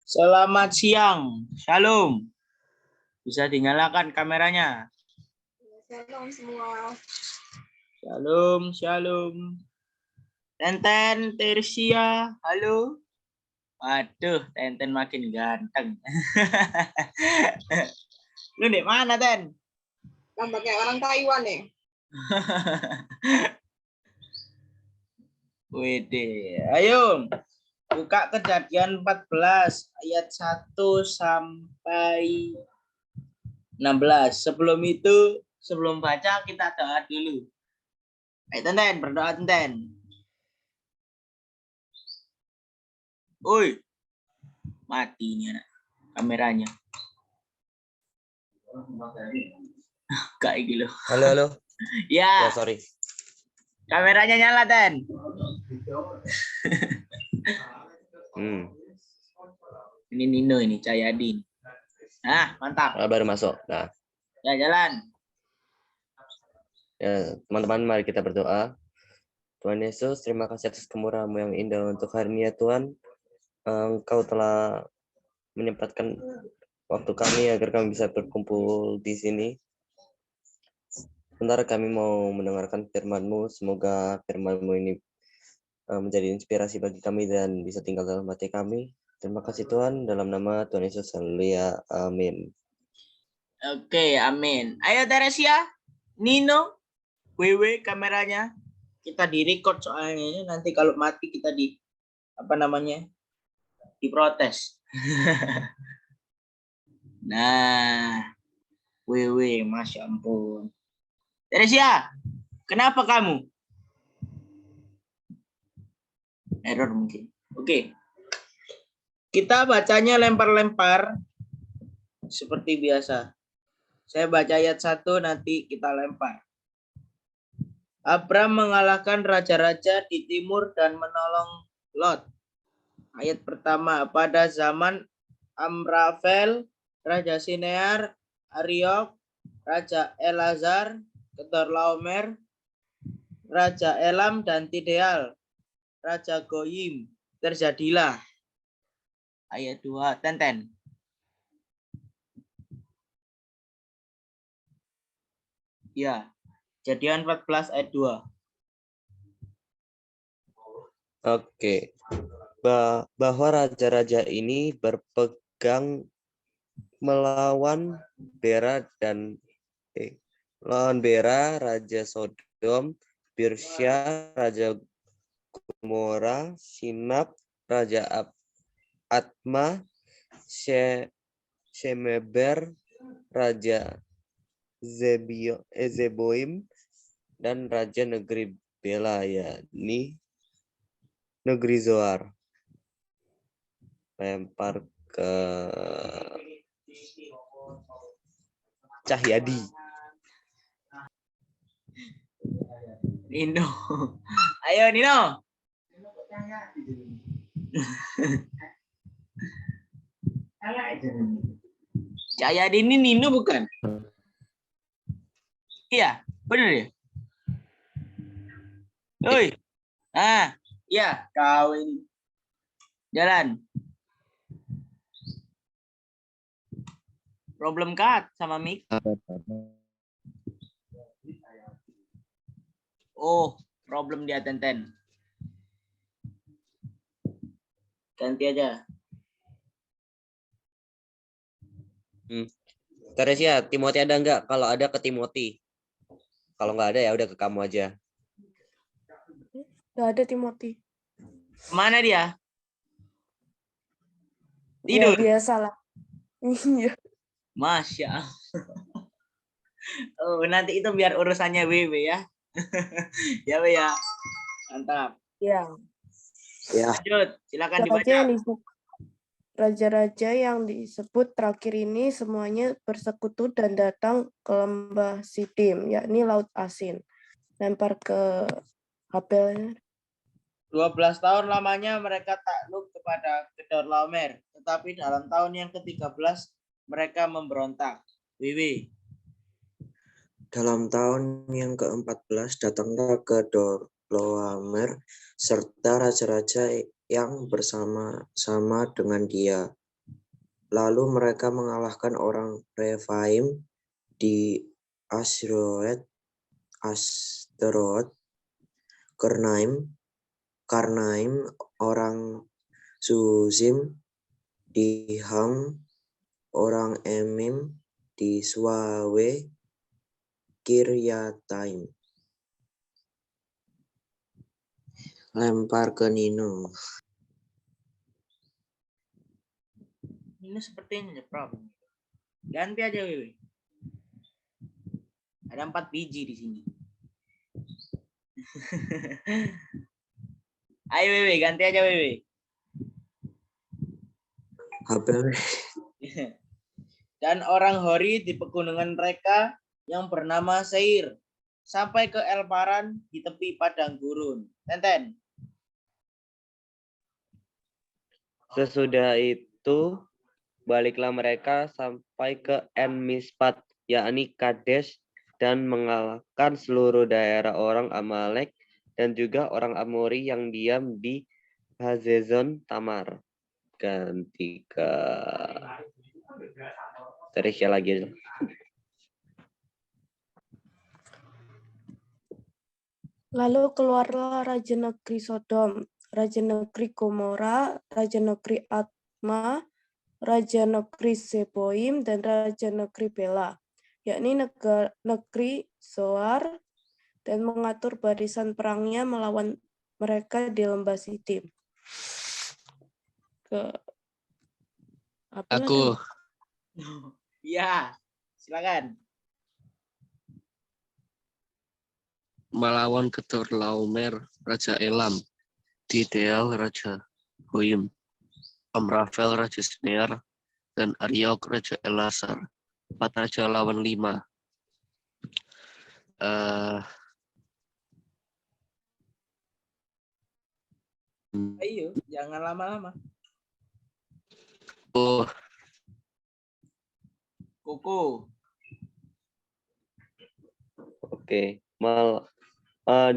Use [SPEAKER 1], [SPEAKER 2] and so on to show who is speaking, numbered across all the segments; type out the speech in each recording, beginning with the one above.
[SPEAKER 1] Selamat siang, Shalom. Bisa dinyalakan kameranya.
[SPEAKER 2] Shalom semua.
[SPEAKER 1] Shalom, Shalom. Tenten, Tersia, halo. Waduh, Tenten makin ganteng. Lu di mana, Ten?
[SPEAKER 2] Tambah kayak orang Taiwan nih.
[SPEAKER 1] Wede, ayo. Buka Kejadian 14 ayat 1 sampai 16. Sebelum baca kita doa dulu. Ayo Tenten, berdoa Tenten. Oi, matinya kameranya. Kayak gitu.
[SPEAKER 3] Halo.
[SPEAKER 1] Ya.
[SPEAKER 3] Ya, sorry.
[SPEAKER 1] Kameranya nyala, Ten. Ini Nino ini, Cahyadin. Nah, mantap.
[SPEAKER 3] Baru masuk. Nah,
[SPEAKER 1] Ya, jalan.
[SPEAKER 3] ya, teman-teman, mari kita berdoa. Tuhan Yesus, terima kasih atas kemurahan-Mu yang indah untuk hari ini ya Tuhan. Engkau telah menyempatkan waktu kami agar kami bisa berkumpul di sini. Sebentar kami mau mendengarkan firman-Mu. Semoga firman-Mu ini menjadi inspirasi bagi kami dan bisa tinggal dalam hati kami. Terima kasih Tuhan, dalam nama Tuhan Yesus, haleluya, amin.
[SPEAKER 1] Oke, amin. Ayo Teresia, Nino, WW kameranya. Kita di-record soalnya nanti kalau mati kita diprotes. Nah, WW, Masya ampun. Teresia, kenapa kamu? Error mungkin. Oke. Kita bacanya lempar-lempar seperti biasa. Saya baca ayat 1, nanti kita lempar. Abram mengalahkan raja-raja di timur dan menolong Lot. Ayat pertama, pada zaman Amrafel, Raja Sinear, Ariok, Raja Elazar, Kedorlaomer, Raja Elam, dan Tideal, Raja Goyim, terjadilah. Ayat 2, Tenten. Ya, Kejadian 14 ayat 2.
[SPEAKER 3] Oke. Bahwa raja-raja ini berpegang melawan Bera Raja Sodom, Birsya, Raja Gomora, Sinab, Raja Atma, Shemeber, Raja Zeboim, dan Raja Negeri Bela, yakni Negeri Zoar. Lempar ke Cahyadi.
[SPEAKER 1] Nino. Ayo Nino. Cahyadi ini Nino bukan? Iya, benar ya? Oi. Iya, kau ini. Jalan. Problem cut sama mic. Oh, problem dia Tenten. Ganti aja.
[SPEAKER 3] Teresia, Timothy ada nggak? Kalau ada ke Timothy. Kalau nggak ada ya udah ke kamu aja.
[SPEAKER 2] Nggak ada Timothy.
[SPEAKER 1] Mana dia?
[SPEAKER 2] Ya,
[SPEAKER 1] Tidur.
[SPEAKER 2] biasalah. Iya.
[SPEAKER 1] Masya Allah. Oh, nanti itu biar urusannya WW ya. Ya, W ya. Mantap.
[SPEAKER 2] Ya.
[SPEAKER 3] Ya.
[SPEAKER 1] Lanjut, silakan dibaca.
[SPEAKER 2] Raja-raja yang disebut terakhir ini semuanya bersekutu dan datang ke lembah Sidim, yakni Laut Asin. Lempar ke Habel.
[SPEAKER 1] 12 tahun lamanya mereka takluk kepada Kedorlaomer, tetapi dalam tahun yang ke-13 mereka memberontak. WW.
[SPEAKER 4] Dalam tahun yang ke-14 datanglah Kedorlaomer serta raja-raja yang bersama-sama dengan dia. Lalu mereka mengalahkan orang Rephaim di Asteroid, Karnaim orang Zuzim, di Ham orang Emim, di Swawe, Kiryataim. Lempar ke Nino.
[SPEAKER 1] Ini sepertinya Prof. Ganti aja Wiwi. Ada 4 biji di sini. Ayo Wiwi, ganti aja Wiwi.
[SPEAKER 4] Habel.
[SPEAKER 1] Dan orang Hori di pegunungan mereka yang bernama Seir sampai ke El Paran di tepi padang gurun. Tenten.
[SPEAKER 3] Sesudah itu baliklah mereka sampai ke En Mispat, yakni Kadesh, dan mengalahkan seluruh daerah orang Amalek dan juga orang Amori yang diam di Hazezon Tamar. Ganti ke Teresia lagi.
[SPEAKER 2] Lalu keluarlah raja negeri Sodom, raja negeri Gomora, raja negeri Adma, raja negeri Zeboim, dan raja negeri Bela, yakni negeri Zoar, dan mengatur barisan perangnya melawan mereka di lembah Sidim.
[SPEAKER 5] Aku.
[SPEAKER 1] Ya, silakan.
[SPEAKER 5] Melawan Kedorlaomer, Raja Elam, Dideal, Raja Goyim, Amrafel, Raja Sinear, dan Ariok, Raja Elasar. 4 raja lawan 5.
[SPEAKER 1] Ayo, jangan lama-lama. Koko.
[SPEAKER 3] Oke,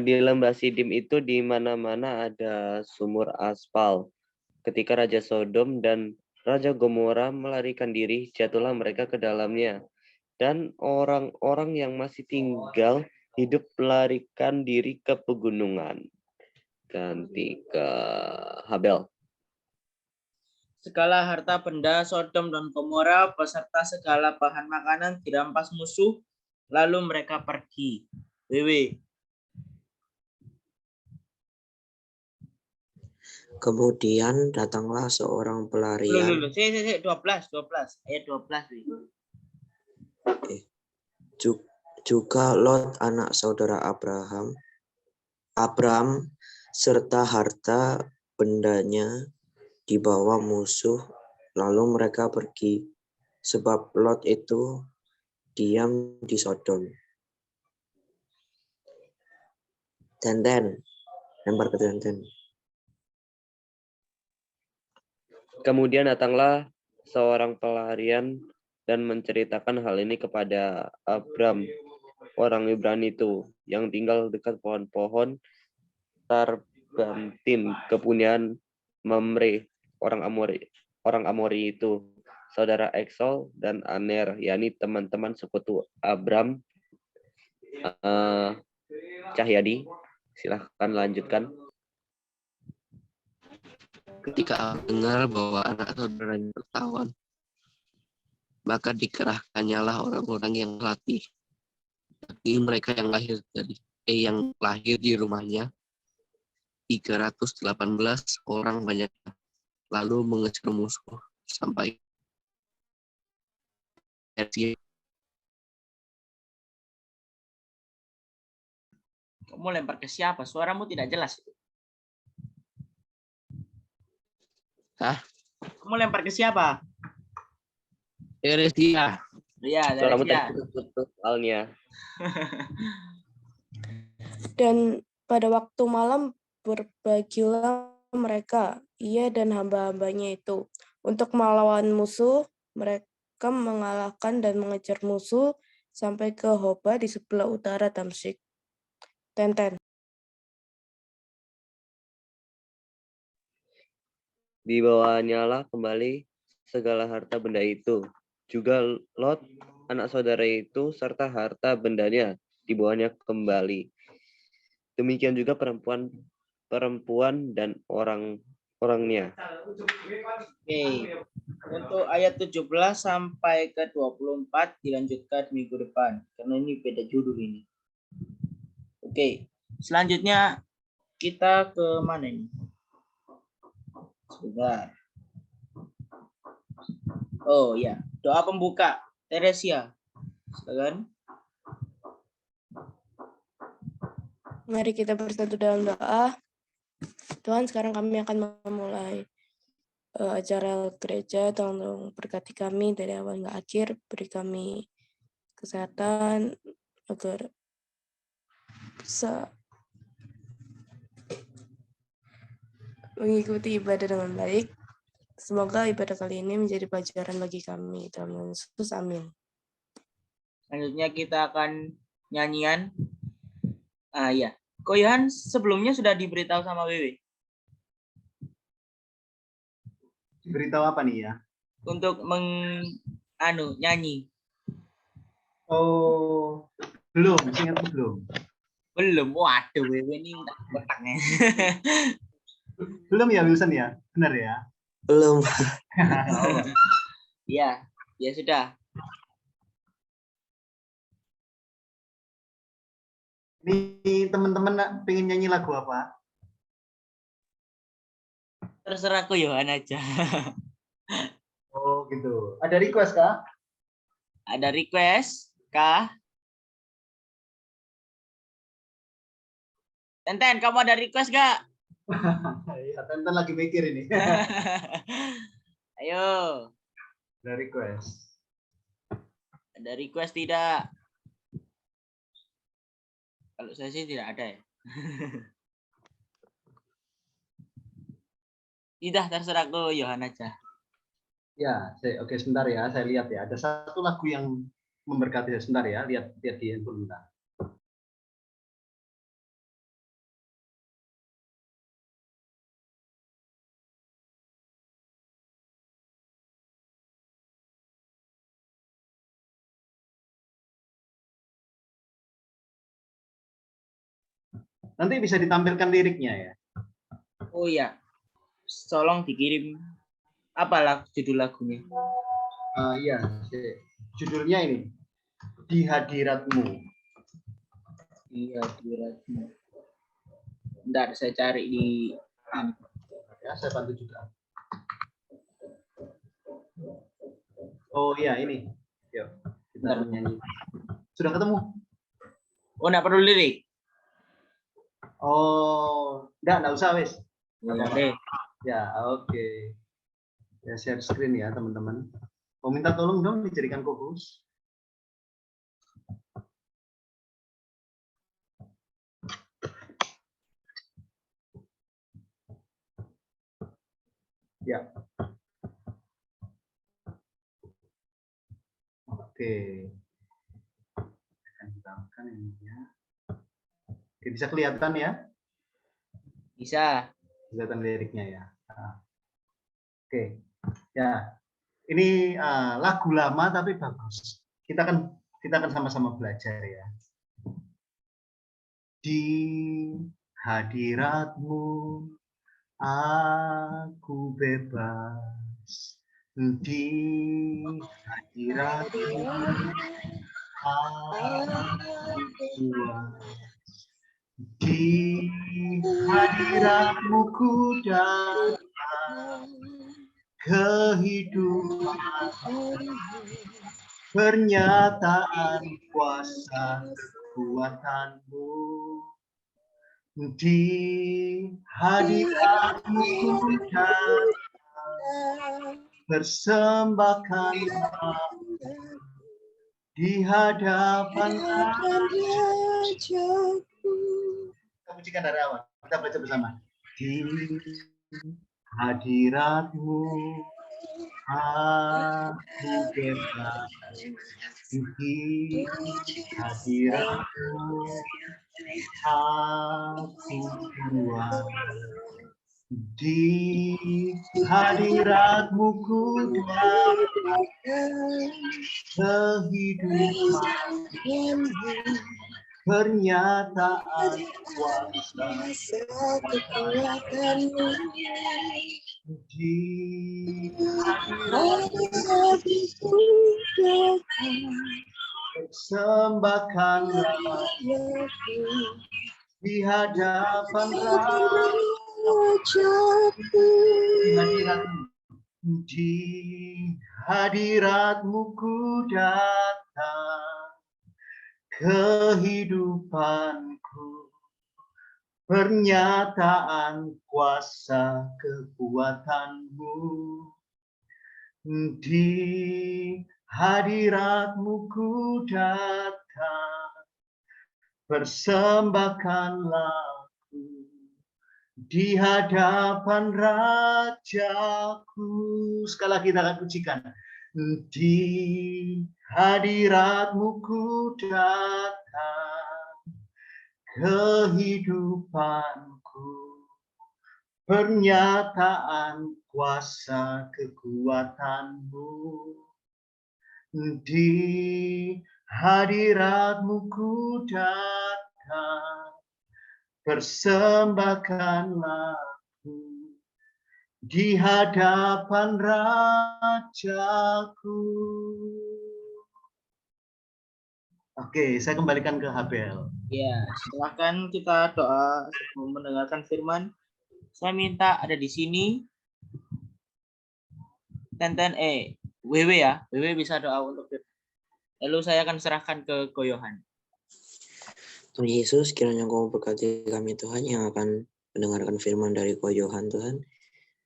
[SPEAKER 3] di lembah Sidim itu di mana-mana ada sumur aspal. Ketika Raja Sodom dan Raja Gomora melarikan diri, jatuhlah mereka ke dalamnya. Dan orang-orang yang masih tinggal hidup melarikan diri ke pegunungan. Ganti ke Habel.
[SPEAKER 1] Segala harta benda Sodom dan Gomora beserta segala bahan makanan dirampas musuh, lalu mereka pergi. Wewe.
[SPEAKER 4] Kemudian datanglah seorang pelarian.
[SPEAKER 1] 12, ayat 12.
[SPEAKER 4] Juga Lot anak saudara Abram serta harta bendanya dibawa musuh, lalu mereka pergi, sebab Lot itu diam di Sodom. Tenten, lempar ke Tenten.
[SPEAKER 3] Kemudian datanglah seorang pelarian dan menceritakan hal ini kepada Abram, orang Ibrani itu, yang tinggal dekat pohon-pohon Tarbantim, kepunyaan Mamre, orang Amori itu, saudara Eksol dan Aner, yakni teman-teman sekutu Abram. Cahyadi, silahkan lanjutkan.
[SPEAKER 5] Ketika dengar bahwa anak saudaranya tertawan, maka dikerahkannya lah orang-orang yang latih. Bagi mereka yang lahir di rumahnya 318 orang banyaknya, lalu mengejar musuh sampai
[SPEAKER 1] Kamu lempar ke siapa? Suaramu tidak jelas.
[SPEAKER 5] Hah?
[SPEAKER 1] Kamu lempar ke siapa?
[SPEAKER 5] Eresia.
[SPEAKER 1] Iya, dari
[SPEAKER 3] Suaramu
[SPEAKER 1] dia.
[SPEAKER 3] terputus soalnya.
[SPEAKER 2] Dan pada waktu malam berbagilah mereka, ia dan hamba-hambanya itu, untuk melawan musuh. Mereka mengalahkan dan mengejar musuh sampai ke Hoba di sebelah utara Damsyik. Tenten.
[SPEAKER 3] Dibawanya lah kembali segala harta benda itu. Juga Lot, anak saudara itu, serta harta bendanya dibawanya kembali. Demikian juga perempuan dan orangnya.
[SPEAKER 1] Oke. Untuk ayat 17 sampai ke 24 dilanjutkan minggu depan karena ini beda judul ini. Oke. Selanjutnya kita ke mana ini? Sebentar. Oh ya, doa pembuka Teresia. Silakan.
[SPEAKER 2] Mari kita bersatu dalam doa. Tuhan, sekarang kami akan memulai acara gereja. Tolong berkati kami dari awal hingga akhir. Beri kami kesehatan agar bisa mengikuti ibadah dengan baik. Semoga ibadah kali ini menjadi pelajaran bagi kami. Dalam nama Yesus, amin.
[SPEAKER 1] Selanjutnya kita akan nyanyian. Ya. Ko Yohan sebelumnya sudah diberitahu sama Wewe
[SPEAKER 6] Beritahu apa nih ya?
[SPEAKER 1] untuk nyanyi.
[SPEAKER 6] Oh, belum, ingat belum.
[SPEAKER 1] Belum. Waduh, Wewe ini otaknya.
[SPEAKER 6] Belum ya Wilson ya? Benar ya?
[SPEAKER 4] Belum.
[SPEAKER 1] Iya, ya sudah.
[SPEAKER 6] Ini teman-teman pengen nyanyi lagu apa?
[SPEAKER 1] Terserah Ko Yohan aja.
[SPEAKER 6] Oh gitu. Ada request kah?
[SPEAKER 1] Ada request kah? Tenten, kamu ada request gak?
[SPEAKER 6] Ya, Tenten lagi mikir ini.
[SPEAKER 1] Ayo.
[SPEAKER 6] Ada request.
[SPEAKER 1] Ada request tidak? Kalau saya sih tidak ada ya. Tidak, terserah Ko Yohan aja.
[SPEAKER 6] Ya, oke sebentar ya, saya lihat ya. Ada satu lagu yang memberkati saya. Sebentar ya, lihat di handphone bentar. Nanti bisa ditampilkan liriknya ya.
[SPEAKER 1] Oh iya. Tolong dikirim apa judul lagunya?
[SPEAKER 6] Iya, judulnya ini Di Hadiratmu.
[SPEAKER 1] Iya, hadiratmu. Bentar, saya cari di
[SPEAKER 6] Ya, saya bantu juga. Oh iya, ini. Yuk, kita menyanyi. Sudah ketemu?
[SPEAKER 1] Oh, enggak perlu lirik.
[SPEAKER 6] Oh, enggak usah wes.
[SPEAKER 1] Oke.
[SPEAKER 6] Ya, oke. Ya, share screen ya, teman-teman. Mau minta tolong dong dijadikan co-host. Ya. Oke. Akan ditambahkan ini ya. Oke, bisa kelihatan ya?
[SPEAKER 1] Bisa.
[SPEAKER 6] Kelihatan liriknya ya. Nah. Oke. Ya. Ini lagu lama tapi bagus. Kita akan sama-sama belajar ya. Di hadiratmu aku bebas. Di hadiratmu aku puas. Di hadiratmu ku datang, kehidupan, pernyataan kuasa kekuatanmu. Di hadiratmu ku datang, persembahkan di hadapan Rajaku. Kita pujikan dari awal. Kita baca bersama. Di hadiratmu aku bebas. Di hadiratmu aku kuat. Di hadiratmu ku datang, kehidupan, pernyataan kuasa. Di persembahkanlah di hadapan di hadiratmu ku datang, kehidupanku, pernyataan kuasa kekuatanmu. Di hadiratmu ku datang, persembahkanlah di hadapan Rajaku. Sekali lagi kita akan pujikan. Di hadiratmu ku datang, kehidupanku, pernyataan kuasa kekuatanmu. Di hadiratmu ku datang, persembahkanlah di hadapan Rajaku. Oke, saya kembalikan ke Habel.
[SPEAKER 1] Ya, silahkan kita doa sebelum mendengarkan firman. Saya minta ada di sini. WW ya. WW bisa doa untuk firman. Lalu saya akan serahkan ke Koyohan.
[SPEAKER 4] Tuhan Yesus, kiranya Engkau berkati kami Tuhan yang akan mendengarkan firman dari Koyohan Tuhan.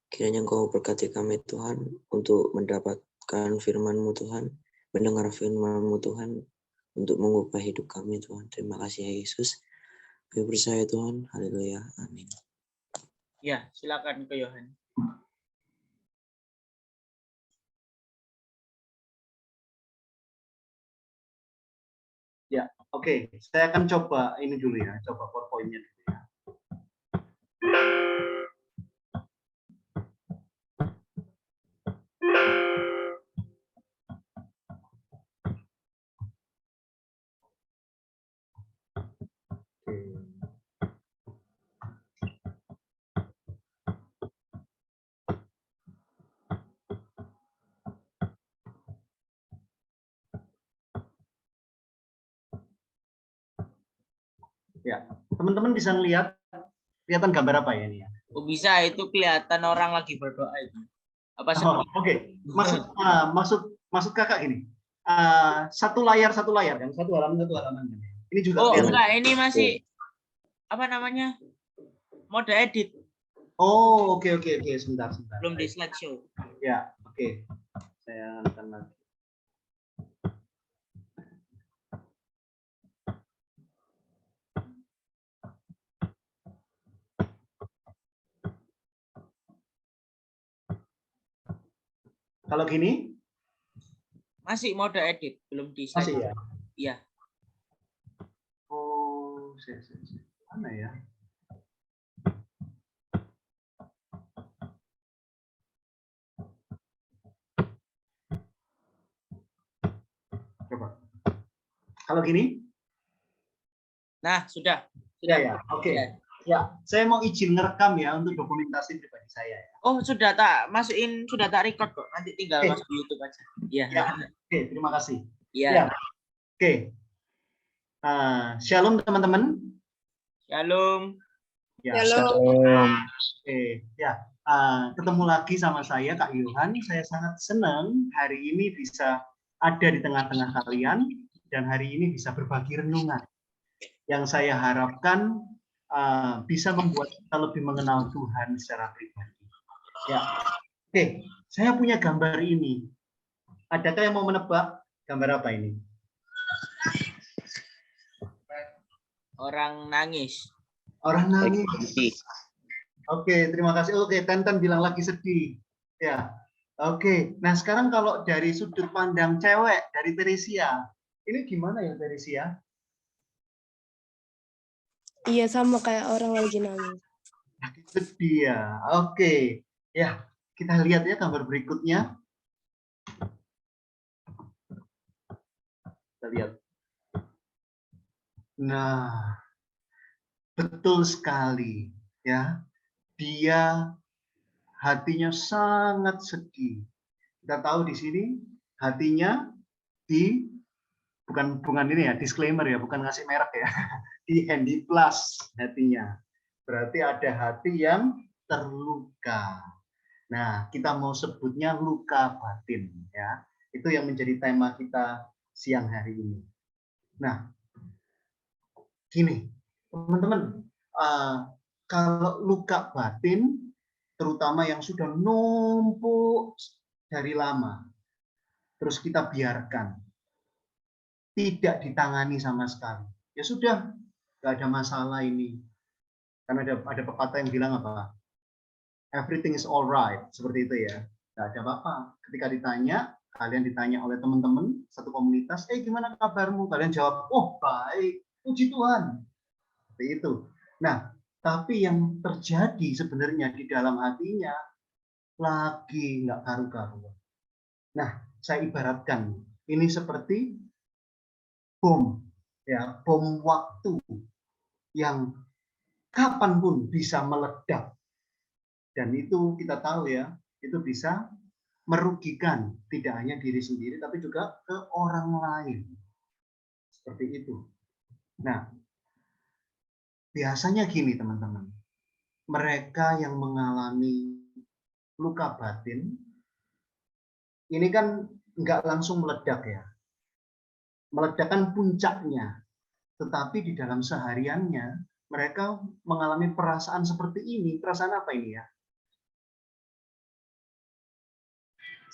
[SPEAKER 4] Kiranya Engkau berkati kami Tuhan untuk mendapatkan firman-Mu Tuhan, mendengar firman-Mu Tuhan, untuk mengubah hidup kami Tuhan. Terima kasih ya Yesus. Kami percaya Tuhan. Haleluya. Amin.
[SPEAKER 1] Ya, silakan Koyohan.
[SPEAKER 6] Ya, oke. Saya akan coba ini dulu ya, coba PowerPoint-nya dulu ya. Ya, teman-teman bisa lihat, kelihatan gambar apa ya ini ya?
[SPEAKER 1] Oh, bisa, itu kelihatan orang lagi berdoa itu. Apa sih?
[SPEAKER 6] Oh, oke. Maksud kakak ini, satu layar kan, satu halaman kan. Ini juga
[SPEAKER 1] Oh,
[SPEAKER 6] kelihatan.
[SPEAKER 1] enggak, ini masih apa namanya? Mode edit,
[SPEAKER 6] Oh, oke. Sebentar.
[SPEAKER 1] belum di slideshow.
[SPEAKER 6] Ya, oke. Saya akan lagi. Kalau gini?
[SPEAKER 1] Masih mode edit, belum di
[SPEAKER 6] Masih
[SPEAKER 1] slideshow.
[SPEAKER 6] ya?
[SPEAKER 1] Iya.
[SPEAKER 6] Oh, mana ya? Coba. Kalau gini?
[SPEAKER 1] Nah, sudah.
[SPEAKER 6] Ya. Oke.
[SPEAKER 1] Ya.
[SPEAKER 6] Ya, saya mau izin ngerekam ya untuk dokumentasi pribadi saya ya.
[SPEAKER 1] Oh, sudah tak masukin, sudah tak record kok. Nanti tinggal masuk di YouTube aja. Iya.
[SPEAKER 6] Ya. Oke, terima kasih.
[SPEAKER 1] Iya.
[SPEAKER 6] Ya. Oke. Shalom teman-teman.
[SPEAKER 1] Shalom.
[SPEAKER 6] Ya.
[SPEAKER 2] Shalom.
[SPEAKER 6] Oke, ya. Ketemu lagi sama saya Kak Yohan. Saya sangat senang hari ini bisa ada di tengah-tengah kalian dan hari ini bisa berbagi renungan. Yang saya harapkan bisa membuat kita lebih mengenal Tuhan secara pribadi. Ya. Oke, saya punya gambar ini. Adakah yang mau menebak gambar apa ini?
[SPEAKER 1] Orang nangis.
[SPEAKER 6] Orang nangis. Oke, terima kasih. Oke, Tenten bilang lagi sedih. Ya. Oke. Nah, sekarang kalau dari sudut pandang cewek dari Teresia, ini gimana ya Teresia?
[SPEAKER 2] Iya, sama kayak orang lagi nangis.
[SPEAKER 6] Lagi sedih ya. Oke. Ya, kita lihat ya gambar berikutnya. Kita lihat. Nah, betul sekali ya. Dia hatinya sangat sedih. Kita tahu di sini hatinya bukan ini ya, disclaimer ya, bukan ngasih merek ya. Di handy plus hatinya. Berarti ada hati yang terluka. Nah, kita mau sebutnya luka batin ya. Itu yang menjadi tema kita siang hari ini. Nah, gini, teman-teman, kalau luka batin, terutama yang sudah numpuk dari lama, terus kita biarkan, tidak ditangani sama sekali. Ya sudah, nggak ada masalah ini. Kan ada pepatah yang bilang apa? Everything is alright, seperti itu ya. Nggak ada apa-apa. Ketika kalian ditanya oleh teman-teman satu komunitas, gimana kabarmu? Kalian jawab, oh baik, puji Tuhan. Seperti itu. Nah, tapi yang terjadi sebenarnya di dalam hatinya lagi nggak karu-karuan. Nah, saya ibaratkan ini seperti bom, ya, bom waktu yang kapanpun bisa meledak. Dan itu kita tahu ya, itu bisa merugikan tidak hanya diri sendiri, tapi juga ke orang lain. Seperti itu. Nah, biasanya gini teman-teman, mereka yang mengalami luka batin, ini kan nggak langsung meledak ya. Meledak kan puncaknya, tetapi di dalam sehariannya, mereka mengalami perasaan seperti ini. Perasaan apa ini ya?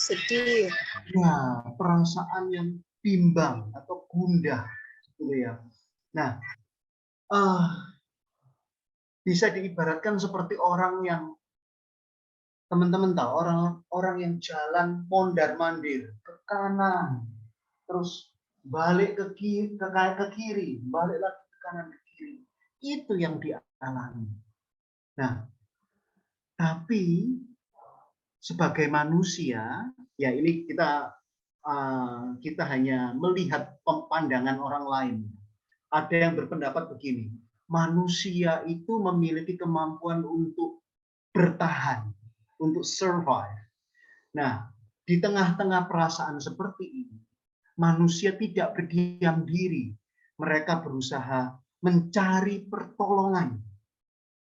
[SPEAKER 2] Sedih.
[SPEAKER 6] Ya, perasaan yang bimbang atau gundah, gitu ya. Nah, bisa diibaratkan seperti orang yang teman-teman tahu, orang yang jalan mondar-mandir ke kanan, terus balik ke kiri, balik lagi ke kanan ke kiri. Itu yang dialami. Nah, tapi sebagai manusia, ya ini kita hanya melihat pandangan orang lain. Ada yang berpendapat begini, manusia itu memiliki kemampuan untuk bertahan, untuk survive. Nah, di tengah-tengah perasaan seperti ini, manusia tidak berdiam diri. Mereka berusaha mencari pertolongan.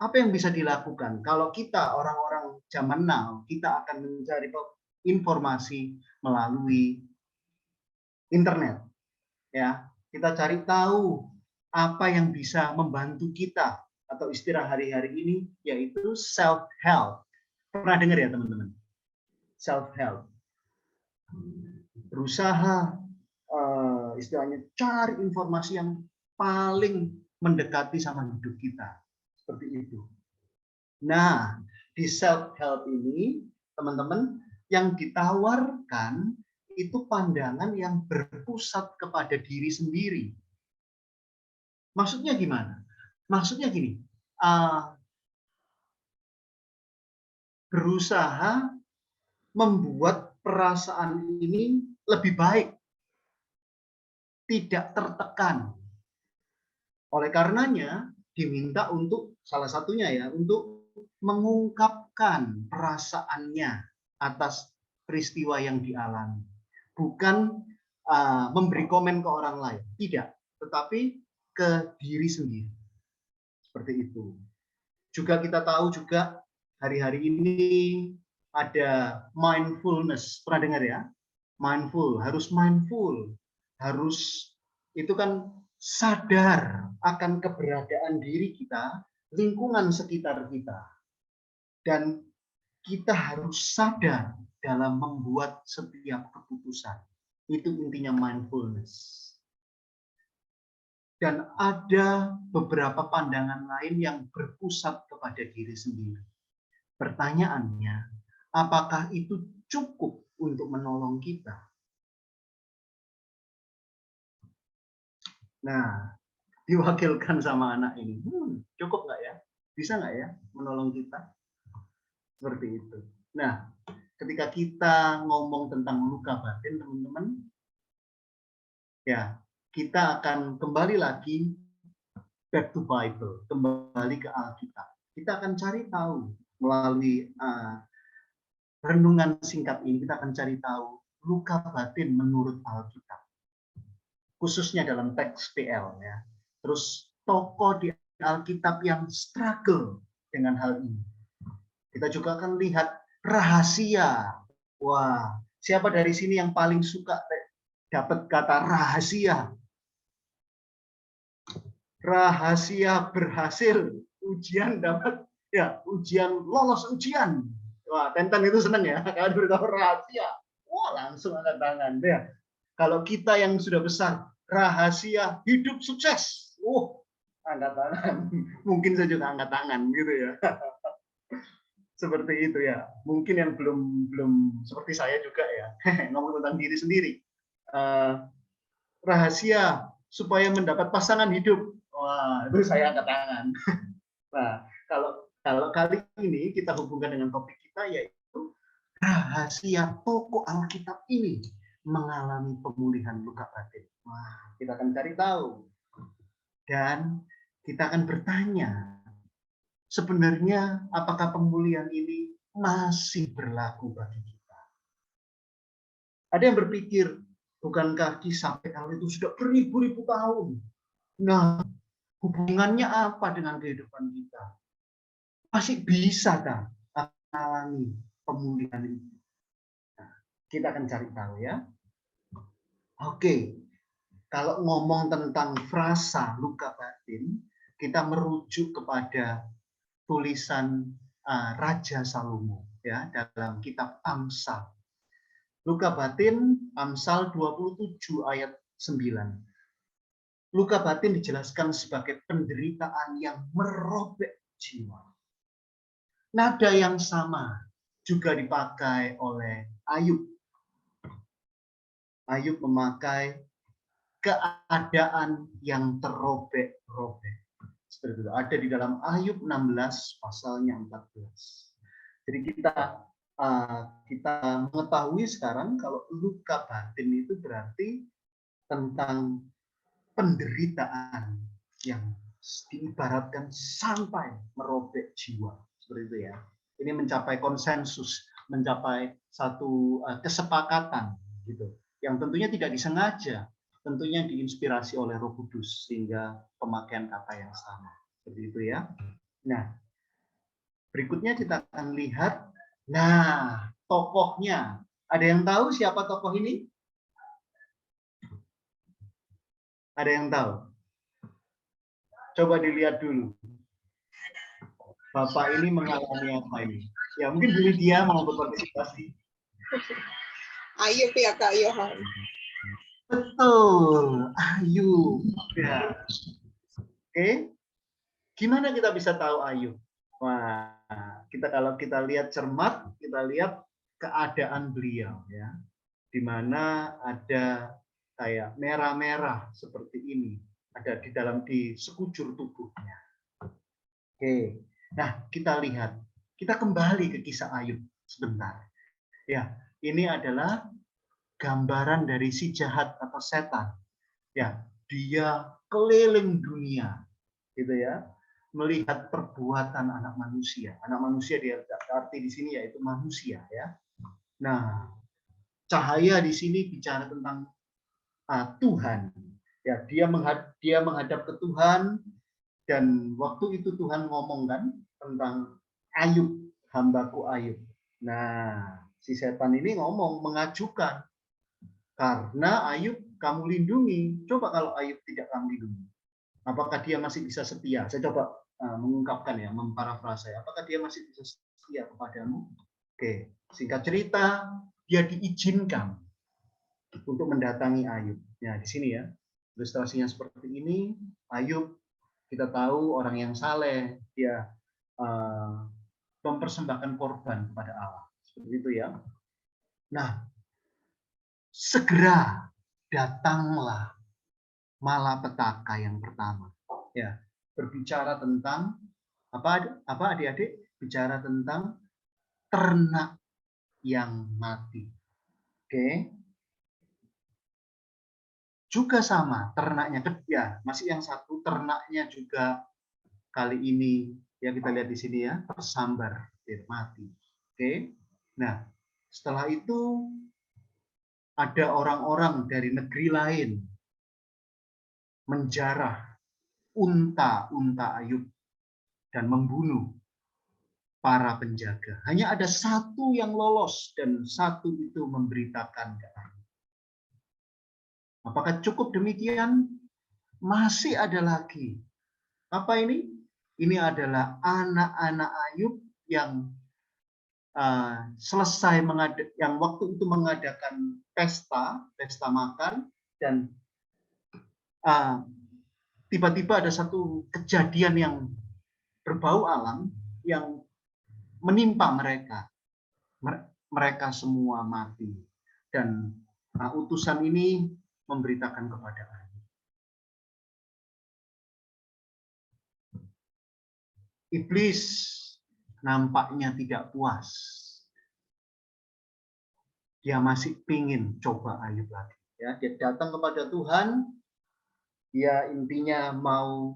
[SPEAKER 6] Apa yang bisa dilakukan? Kalau kita orang-orang zaman now, kita akan mencari informasi melalui internet. Ya, kita cari tahu apa yang bisa membantu kita atau istilah hari-hari ini yaitu self help. Pernah dengar ya teman-teman? Self help. Berusaha istilahnya cari informasi yang paling mendekati sama hidup kita. Seperti itu. Nah, di self help ini teman-teman yang ditawarkan itu pandangan yang berpusat kepada diri sendiri. Maksudnya gimana? Maksudnya gini, berusaha membuat perasaan ini lebih baik, tidak tertekan. Oleh karenanya diminta untuk salah satunya ya, untuk mengungkapkan perasaannya atas peristiwa yang dialami. Bukan memberi komen ke orang lain, tidak, tetapi ke diri sendiri. Seperti itu. Juga kita tahu juga hari-hari ini ada mindfulness. Pernah dengar ya? Mindful, harus itu kan sadar akan keberadaan diri kita, lingkungan sekitar kita. Dan kita harus sadar dalam membuat setiap keputusan. Itu intinya mindfulness. Dan ada beberapa pandangan lain yang berpusat kepada diri sendiri. Pertanyaannya, apakah itu cukup untuk menolong kita? Nah, diwakilkan sama anak ini. Cukup nggak ya? Bisa nggak ya menolong kita? Seperti itu. Nah, ketika kita ngomong tentang luka batin, teman-teman, ya, kita akan kembali lagi back to Bible, kembali ke Alkitab. Kita akan cari tahu melalui renungan singkat ini, kita akan cari tahu luka batin menurut Alkitab, khususnya dalam teks PL ya. Terus tokoh di Alkitab yang struggle dengan hal ini. Kita juga akan lihat rahasia. Wah, siapa dari sini yang paling suka dapat kata rahasia? Rahasia berhasil, ujian dapat, ya, ujian lolos ujian. Wah, Tenten itu senang ya, kalau beritahu rahasia. Wah, langsung angkat tangan. Ya. Kalau kita yang sudah besar, rahasia hidup sukses. Angkat tangan. Mungkin saya juga angkat tangan gitu ya. Seperti itu ya. Mungkin yang belum seperti saya juga ya. Ngomong tentang diri sendiri. Rahasia supaya mendapat pasangan hidup. Wah, itu saya angkat tangan. Nah, kalau kali ini kita hubungkan dengan topik kita, yaitu rahasia tokoh Alkitab ini mengalami pemulihan luka batin. Wah, kita akan cari tahu. Dan kita akan bertanya, sebenarnya apakah pemulihan ini masih berlaku bagi kita? Ada yang berpikir, bukankah kisah PL itu sudah beribu-ribu tahun? Nah, hubungannya apa dengan kehidupan kita? Masih bisa kan mengalami pemulihan itu? Nah, kita akan cari tahu ya. Oke, kalau ngomong tentang frasa luka batin, kita merujuk kepada tulisan Raja Salomo ya dalam kitab Amsal. Luka batin Amsal 27 ayat 9. Luka batin dijelaskan sebagai penderitaan yang merobek jiwa. Nada yang sama juga dipakai oleh Ayub. Ayub memakai keadaan yang terrobek-robek. Seperti itu. Ada di dalam Ayub 16 pasalnya 14. Jadi kita mengetahui sekarang kalau luka batin itu berarti tentang penderitaan yang diibaratkan sampai merobek jiwa. Seperti itu ya. Ini mencapai konsensus, mencapai satu kesepakatan gitu. Yang tentunya tidak disengaja, tentunya diinspirasi oleh Roh Kudus sehingga pemakaian kata yang sama. Seperti itu ya. Nah, berikutnya kita akan lihat, nah, tokohnya. Ada yang tahu siapa tokoh ini? Ada yang tahu? Coba dilihat dulu. Bapak ini mengalami apa ini? Ya, mungkin Bu Lydia mau berpartisipasi.
[SPEAKER 7] Ayub ya Kak Yohan.
[SPEAKER 6] Betul, Ayub. Ya. Oke. Gimana kita bisa tahu Ayub? Wah, kalau kita lihat cermat, kita lihat keadaan beliau ya. Di mana ada kayak merah-merah seperti ini, ada di sekujur tubuhnya. Oke. Nah, kita lihat. Kita kembali ke kisah Ayub sebentar. Ya, ini adalah gambaran dari si jahat atau setan. Ya, dia keliling dunia, gitu ya, melihat perbuatan anak manusia. Anak manusia dia arti di sini yaitu manusia ya. Nah, cahaya di sini bicara tentang Tuhan. Ya, dia menghadap ke Tuhan dan waktu itu Tuhan ngomong kan tentang Ayub, hambaku Ayub. Nah, si setan ini ngomong mengajukan karena Ayub kamu lindungi. Coba kalau Ayub tidak kamu lindungi, apakah dia masih bisa setia? Saya coba mengungkapkan ya, memparafrase. Apakah dia masih bisa setia kepadamu? Oke, singkat cerita, dia diizinkan untuk mendatangi Ayub. Ya, di sini ya, ilustrasinya seperti ini. Ayub, kita tahu orang yang saleh, dia mempersembahkan korban kepada Allah. Seperti itu ya. Nah, segera datanglah malapetaka yang pertama. Ya, berbicara tentang Apa adik-adik? Bicara tentang ternak yang mati. Oke. Juga sama, ternaknya ya, masih yang satu ternaknya juga kali ini ya kita lihat di sini ya, tersambar, mati. Oke. Nah, setelah itu ada orang-orang dari negeri lain menjarah unta-unta Ayub dan membunuh para penjaga. Hanya ada satu yang lolos dan satu itu memberitakan ke Ayub. Apakah cukup demikian? Masih ada lagi. Apa ini? Ini adalah anak-anak Ayub yang selesai yang waktu itu mengadakan pesta makan, dan tiba-tiba ada satu kejadian yang berbau alam yang menimpa mereka. Mereka semua mati. Dan utusan ini memberitakan kepada Ayub. Iblis nampaknya tidak puas. Dia masih pingin coba Ayub lagi. Ya, dia datang kepada Tuhan. Dia intinya mau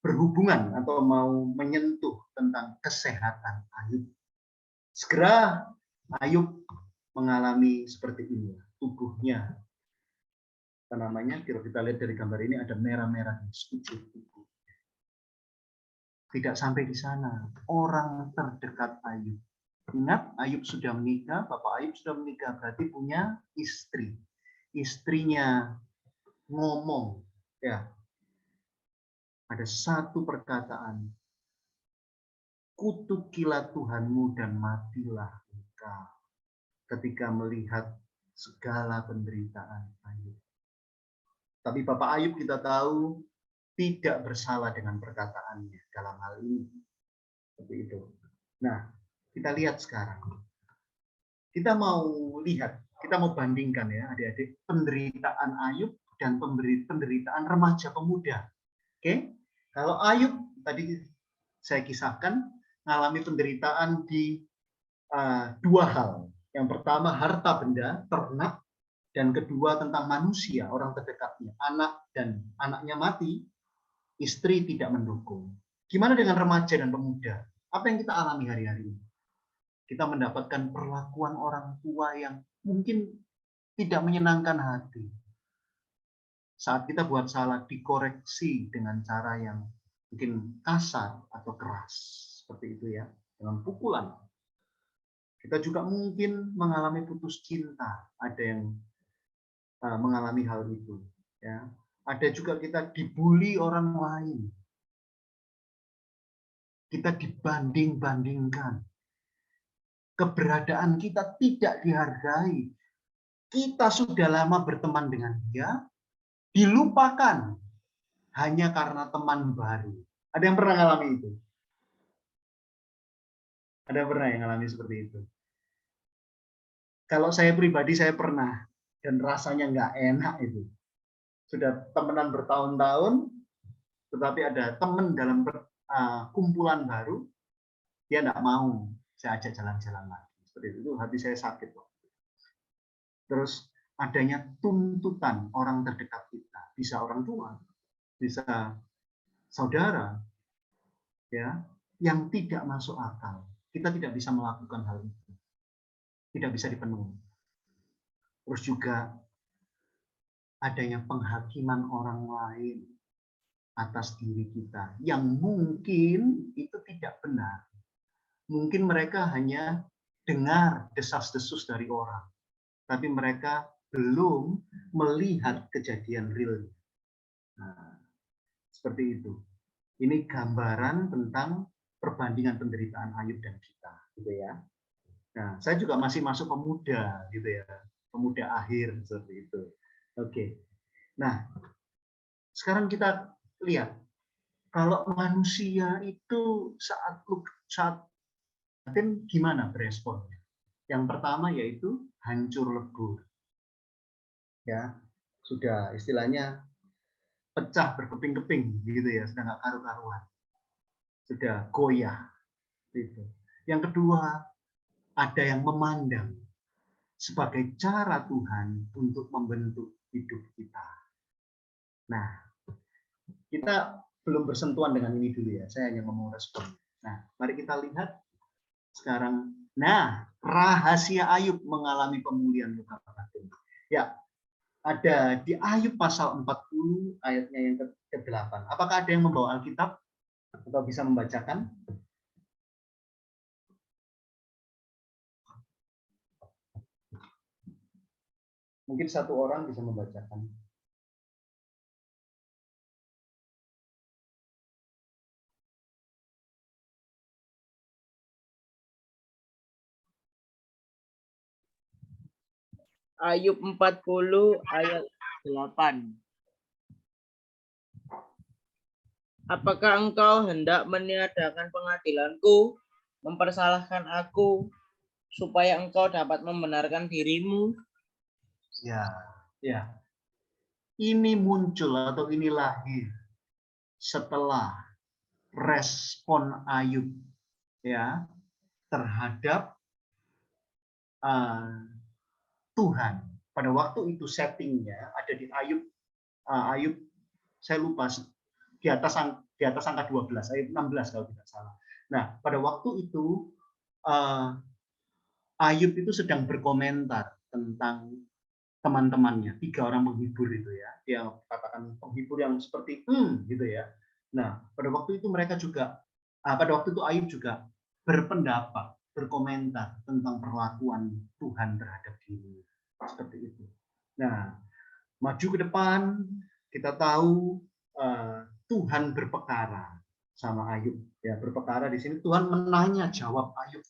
[SPEAKER 6] berhubungan atau mau menyentuh tentang kesehatan Ayub. Segera Ayub mengalami seperti ini. Tubuhnya, apa namanya? Kalau kita lihat dari gambar ini ada merah-merah di sekujur tubuh. Tidak sampai di sana. Orang terdekat Ayub. Ingat, Ayub sudah menikah, Bapak Ayub sudah menikah, berarti punya istri. Istrinya ngomong, ya. Ada satu perkataan, kutukilah Tuhanmu dan matilah engkau ketika melihat segala penderitaan Ayub. Tapi Bapak Ayub kita tahu tidak bersalah dengan perkataannya dalam hal ini. Seperti itu. Nah, kita lihat sekarang. Kita mau lihat, kita mau bandingkan ya adik-adik, penderitaan Ayub dan penderitaan remaja pemuda. Oke? Kalau Ayub tadi saya kisahkan mengalami penderitaan di dua hal. Yang pertama harta benda, ternak, dan kedua tentang manusia, orang terdekatnya, anak dan anaknya mati, istri tidak mendukung. Gimana dengan remaja dan pemuda? Apa yang kita alami hari-hari ini? Kita mendapatkan perlakuan orang tua yang mungkin tidak menyenangkan hati. Saat kita buat salah, dikoreksi dengan cara yang mungkin kasar atau keras. Seperti itu ya, dengan pukulan. Kita juga mungkin mengalami putus cinta. Ada yang mengalami hal itu. Ya. Ada juga kita dibully orang lain. Kita dibanding-bandingkan. Keberadaan kita tidak dihargai. Kita sudah lama berteman dengan dia, dilupakan hanya karena teman baru. Ada yang pernah mengalami itu? Ada yang pernah yang mengalami seperti itu? Kalau saya pribadi, saya pernah. Dan rasanya nggak enak itu. Sudah temenan bertahun-tahun, tetapi ada teman dalam kumpulan baru, dia nggak mau saya ajak jalan-jalan lagi. Seperti itu, hati saya sakit. Terus adanya tuntutan orang terdekat kita, bisa orang tua, bisa saudara, ya, yang tidak masuk akal. Kita tidak bisa melakukan hal itu, tidak bisa dipenuhi. Terus juga adanya penghakiman orang lain atas diri kita yang mungkin itu tidak benar. Mungkin mereka hanya dengar desas-desus dari orang, tapi mereka belum melihat kejadian real. Nah, seperti itu. Ini gambaran tentang perbandingan penderitaan Ayub dan kita, gitu ya. Nah, saya juga masih masuk pemuda, gitu ya, pemuda akhir seperti itu. Oke. Nah, sekarang kita lihat kalau manusia itu saat gimana beresponnya? Yang pertama yaitu hancur lebur. Ya, sudah istilahnya pecah berkeping-keping gitu ya, sudah nggak karu-karuan, sudah goyah gitu. Yang kedua, ada yang memandang sebagai cara Tuhan untuk membentuk hidup kita. Nah, kita belum bersentuhan dengan ini dulu ya, saya hanya ngomong respon. Nah, mari kita lihat sekarang. Nah, rahasia Ayub mengalami pemulihan luka batin. Ya, ada di Ayub pasal 40 ayatnya yang ke-8. Apakah ada yang membawa Alkitab atau bisa membacakan? Mungkin satu orang bisa membacakan.
[SPEAKER 1] Ayub 40 ayat 8. Apakah engkau hendak meniadakan pengadilanku, mempersalahkan aku, supaya engkau dapat membenarkan dirimu?
[SPEAKER 6] Ya, ya. Ini muncul atau ini lahir setelah respon Ayub ya terhadap Tuhan. Pada waktu itu settingnya ada di Ayub, Ayub saya lupa di atas angka 12, ayat 16 kalau tidak salah. Nah, pada waktu itu Ayub itu sedang berkomentar tentang teman-temannya, 3 orang penghibur itu ya. Dia katakan penghibur yang seperti gitu ya. Nah, pada waktu itu mereka juga pada waktu itu Ayub juga berpendapat, berkomentar tentang perlakuan Tuhan terhadap dirinya. Seperti itu. Nah, maju ke depan kita tahu Tuhan berperkara sama Ayub. Ya, berperkara di sini Tuhan menanya jawab Ayub.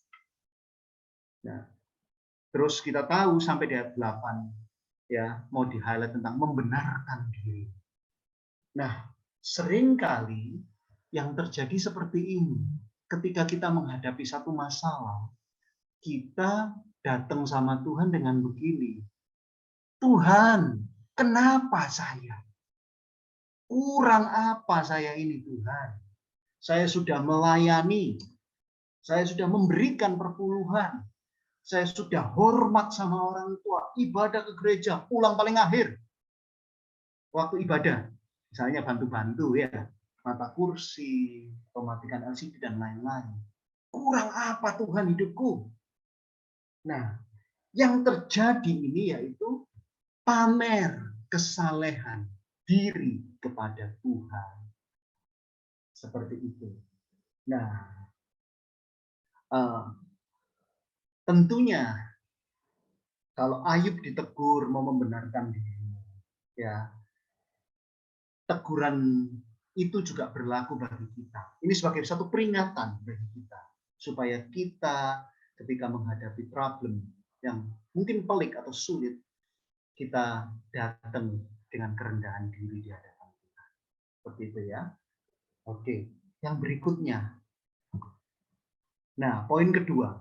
[SPEAKER 6] Nah, terus kita tahu sampai di ayat 8 ya, mau di-highlight tentang membenarkan diri. Nah, seringkali yang terjadi seperti ini, ketika kita menghadapi satu masalah, kita datang sama Tuhan dengan begini, Tuhan, kenapa saya? Kurang apa saya ini Tuhan? Saya sudah melayani, saya sudah memberikan perpuluhan, saya sudah hormat sama orang tua, ibadah ke gereja, pulang paling akhir. Waktu ibadah, misalnya bantu-bantu ya, mata kursi, mematikan LCD dan lain-lain. Kurang apa Tuhan hidupku? Nah, yang terjadi ini yaitu pamer kesalehan diri kepada Tuhan. Seperti itu. Nah, tentunya kalau Ayub ditegur mau membenarkan diri, ya teguran itu juga berlaku bagi kita. Ini sebagai satu peringatan bagi kita supaya kita ketika menghadapi problem yang mungkin pelik atau sulit, kita datang dengan kerendahan diri di hadapan Tuhan. Seperti itu ya. Oke, yang berikutnya. Nah, poin kedua.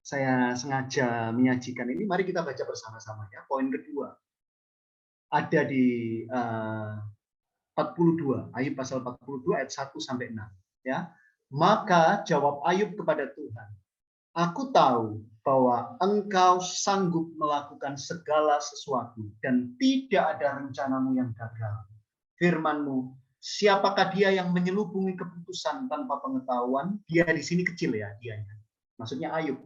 [SPEAKER 6] Saya sengaja menyajikan ini, mari kita baca bersama-sama ya. Poin kedua. Ada di 42, Ayub pasal 42 ayat 1 sampai 6 ya. Maka jawab Ayub kepada Tuhan, aku tahu bahwa engkau sanggup melakukan segala sesuatu dan tidak ada rencanamu yang gagal. Firman-Mu, siapakah dia yang menyelubungi keputusan tanpa pengetahuan? Dia di sini kecil ya dianya. Maksudnya Ayub.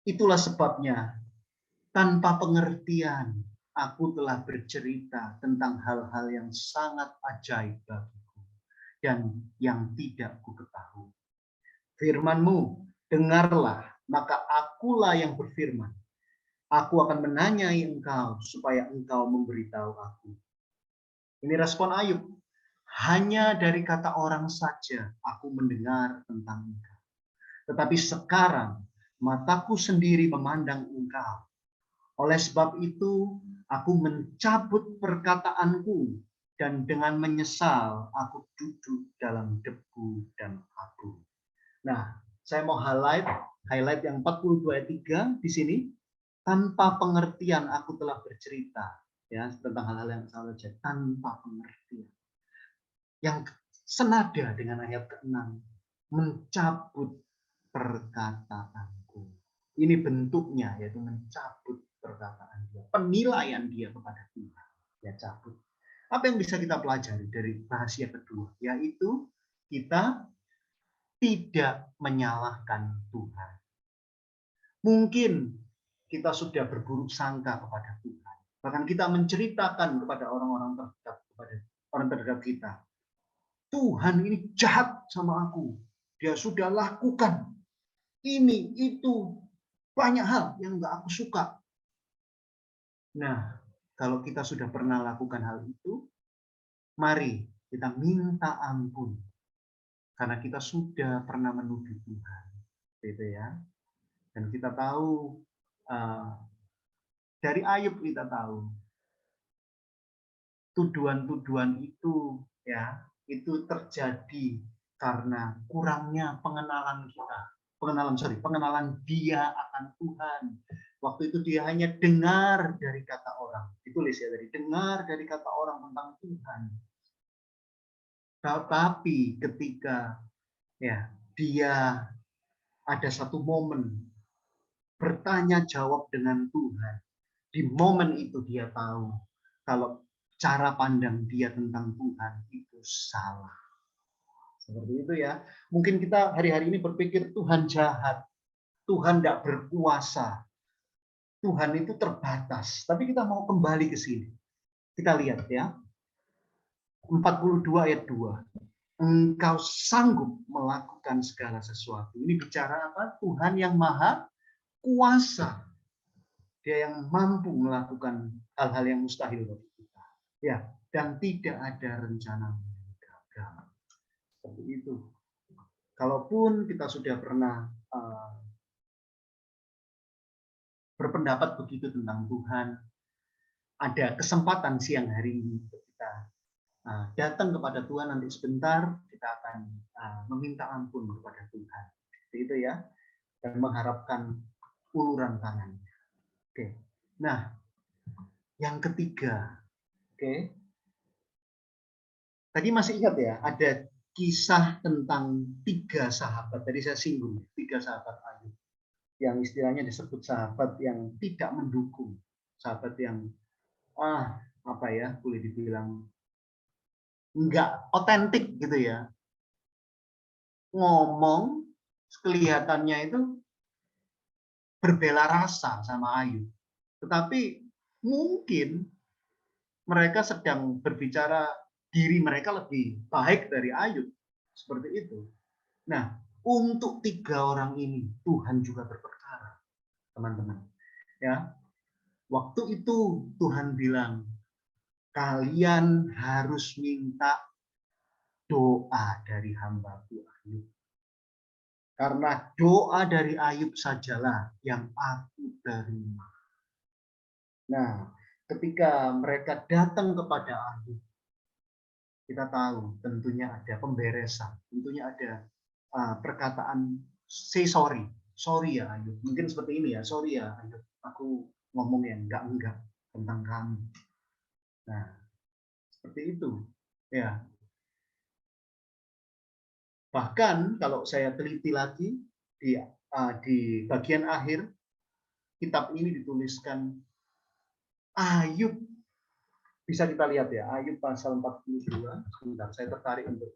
[SPEAKER 6] Itulah sebabnya tanpa pengertian aku telah bercerita tentang hal-hal yang sangat ajaib bagiku dan yang tidak ku ketahui. Firman-Mu, dengarlah, maka akulah yang berfirman. Aku akan menanyai engkau supaya engkau memberitahu aku. Ini respon Ayub. Hanya dari kata orang saja aku mendengar tentang engkau. Tetapi sekarang mataku sendiri memandang engkau. Oleh sebab itu, aku mencabut perkataanku dan dengan menyesal aku duduk dalam debu dan abu. Nah, saya mau highlight yang 42 ayat 3 di sini. Tanpa pengertian aku telah bercerita ya tentang hal-hal yang salah saja tanpa pengertian. Yang senada dengan ayat ke-6, mencabut perkataanku. Ini bentuknya, yaitu mencabut perkataan dia, penilaian dia kepada Tuhan. Ya, cabut. Apa yang bisa kita pelajari dari rahasia kedua? Yaitu kita tidak menyalahkan Tuhan. Mungkin kita sudah berburuk sangka kepada Tuhan. Bahkan kita menceritakan kepada orang-orang terdekat, kepada orang terdekat kita. Tuhan ini jahat sama aku. Dia sudah lakukan ini, itu, banyak hal yang nggak aku suka. Nah, kalau kita sudah pernah lakukan hal itu, mari kita minta ampun. Karena kita sudah pernah menuduh Tuhan. Gitu ya. Dan kita tahu, dari Ayub kita tahu, tuduhan-tuduhan itu ya, itu terjadi karena kurangnya pengenalan kita. Pengenalan dia akan Tuhan. Waktu itu dia hanya dengar dari kata orang. Ditulis ya tadi, dengar dari kata orang tentang Tuhan. Tapi ketika ya dia ada satu momen bertanya jawab dengan Tuhan, di momen itu dia tahu kalau cara pandang dia tentang Tuhan itu salah. Seperti itu ya. Mungkin kita hari-hari ini berpikir Tuhan jahat, Tuhan tidak berkuasa, Tuhan itu terbatas. Tapi kita mau kembali ke sini. Kita lihat ya. 42 ayat 2. Engkau sanggup melakukan segala sesuatu. Ini bicara apa? Tuhan yang maha kuasa. Dia yang mampu melakukan hal-hal yang mustahil bagi kita. Ya, dan tidak ada rencana yang gagal. Seperti itu. Kalaupun kita sudah pernah berpendapat begitu tentang Tuhan, ada kesempatan siang hari ini untuk kita datang kepada Tuhan nanti sebentar, kita akan meminta ampun kepada Tuhan. Seperti itu ya, dan mengharapkan uluran tangannya. Oke. Nah, yang ketiga, oke. Tadi masih ingat ya, ada kisah tentang 3 sahabat. Tadi saya singgung 3 sahabat Ayub, yang istilahnya disebut sahabat yang tidak mendukung, sahabat yang boleh dibilang enggak otentik gitu ya. Ngomong kelihatannya itu berbela rasa sama Ayub. Tetapi mungkin mereka sedang berbicara diri mereka lebih baik dari Ayub. Seperti itu. Nah, untuk 3 orang ini Tuhan juga berperkara, teman-teman. Ya, waktu itu Tuhan bilang, kalian harus minta doa dari hamba-Ku Ayub. Karena doa dari Ayub sajalah yang Aku terima. Nah, ketika mereka datang kepada Ayub, kita tahu tentunya ada pemberesan, tentunya ada perkataan say sorry ya Ayub. Mungkin seperti ini ya, sorry ya Ayub, aku ngomong yang enggak tentang kamu. Nah, seperti itu ya. Bahkan kalau saya teliti lagi di bagian akhir kitab ini dituliskan Ayub, bisa kita lihat ya, Ayub pasal 42. Sebentar, saya tertarik untuk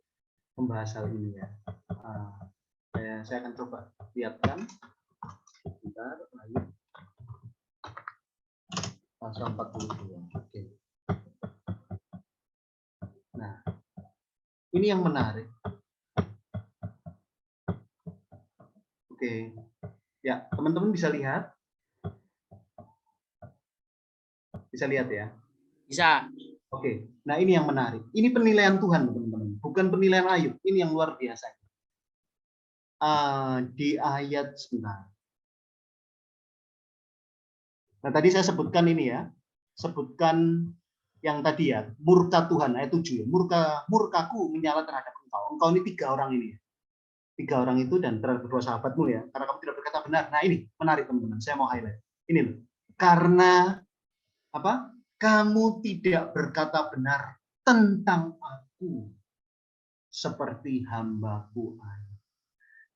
[SPEAKER 6] membahas hal ini ya. Saya akan coba lihatkan. Sebentar, Ayub pasal 42. Oke. Nah, ini yang menarik. Oke, ya teman-teman bisa lihat, ya.
[SPEAKER 1] Bisa.
[SPEAKER 6] Oke, nah ini yang menarik. Ini penilaian Tuhan, teman-teman, bukan penilaian Ayub. Ini yang luar biasa. Di ayat 9. Nah tadi saya sebutkan ini ya, sebutkan yang tadi ya, murka Tuhan ayat 7 ya, murkaku menyala terhadap engkau ini 3 orang ini. 3 orang itu dan terhadap 2 sahabatmu ya, karena kamu tidak berkata benar. Nah ini menarik teman-teman, saya mau highlight. Ini loh, karena kamu tidak berkata benar tentang aku seperti hamba-Ku Ayub.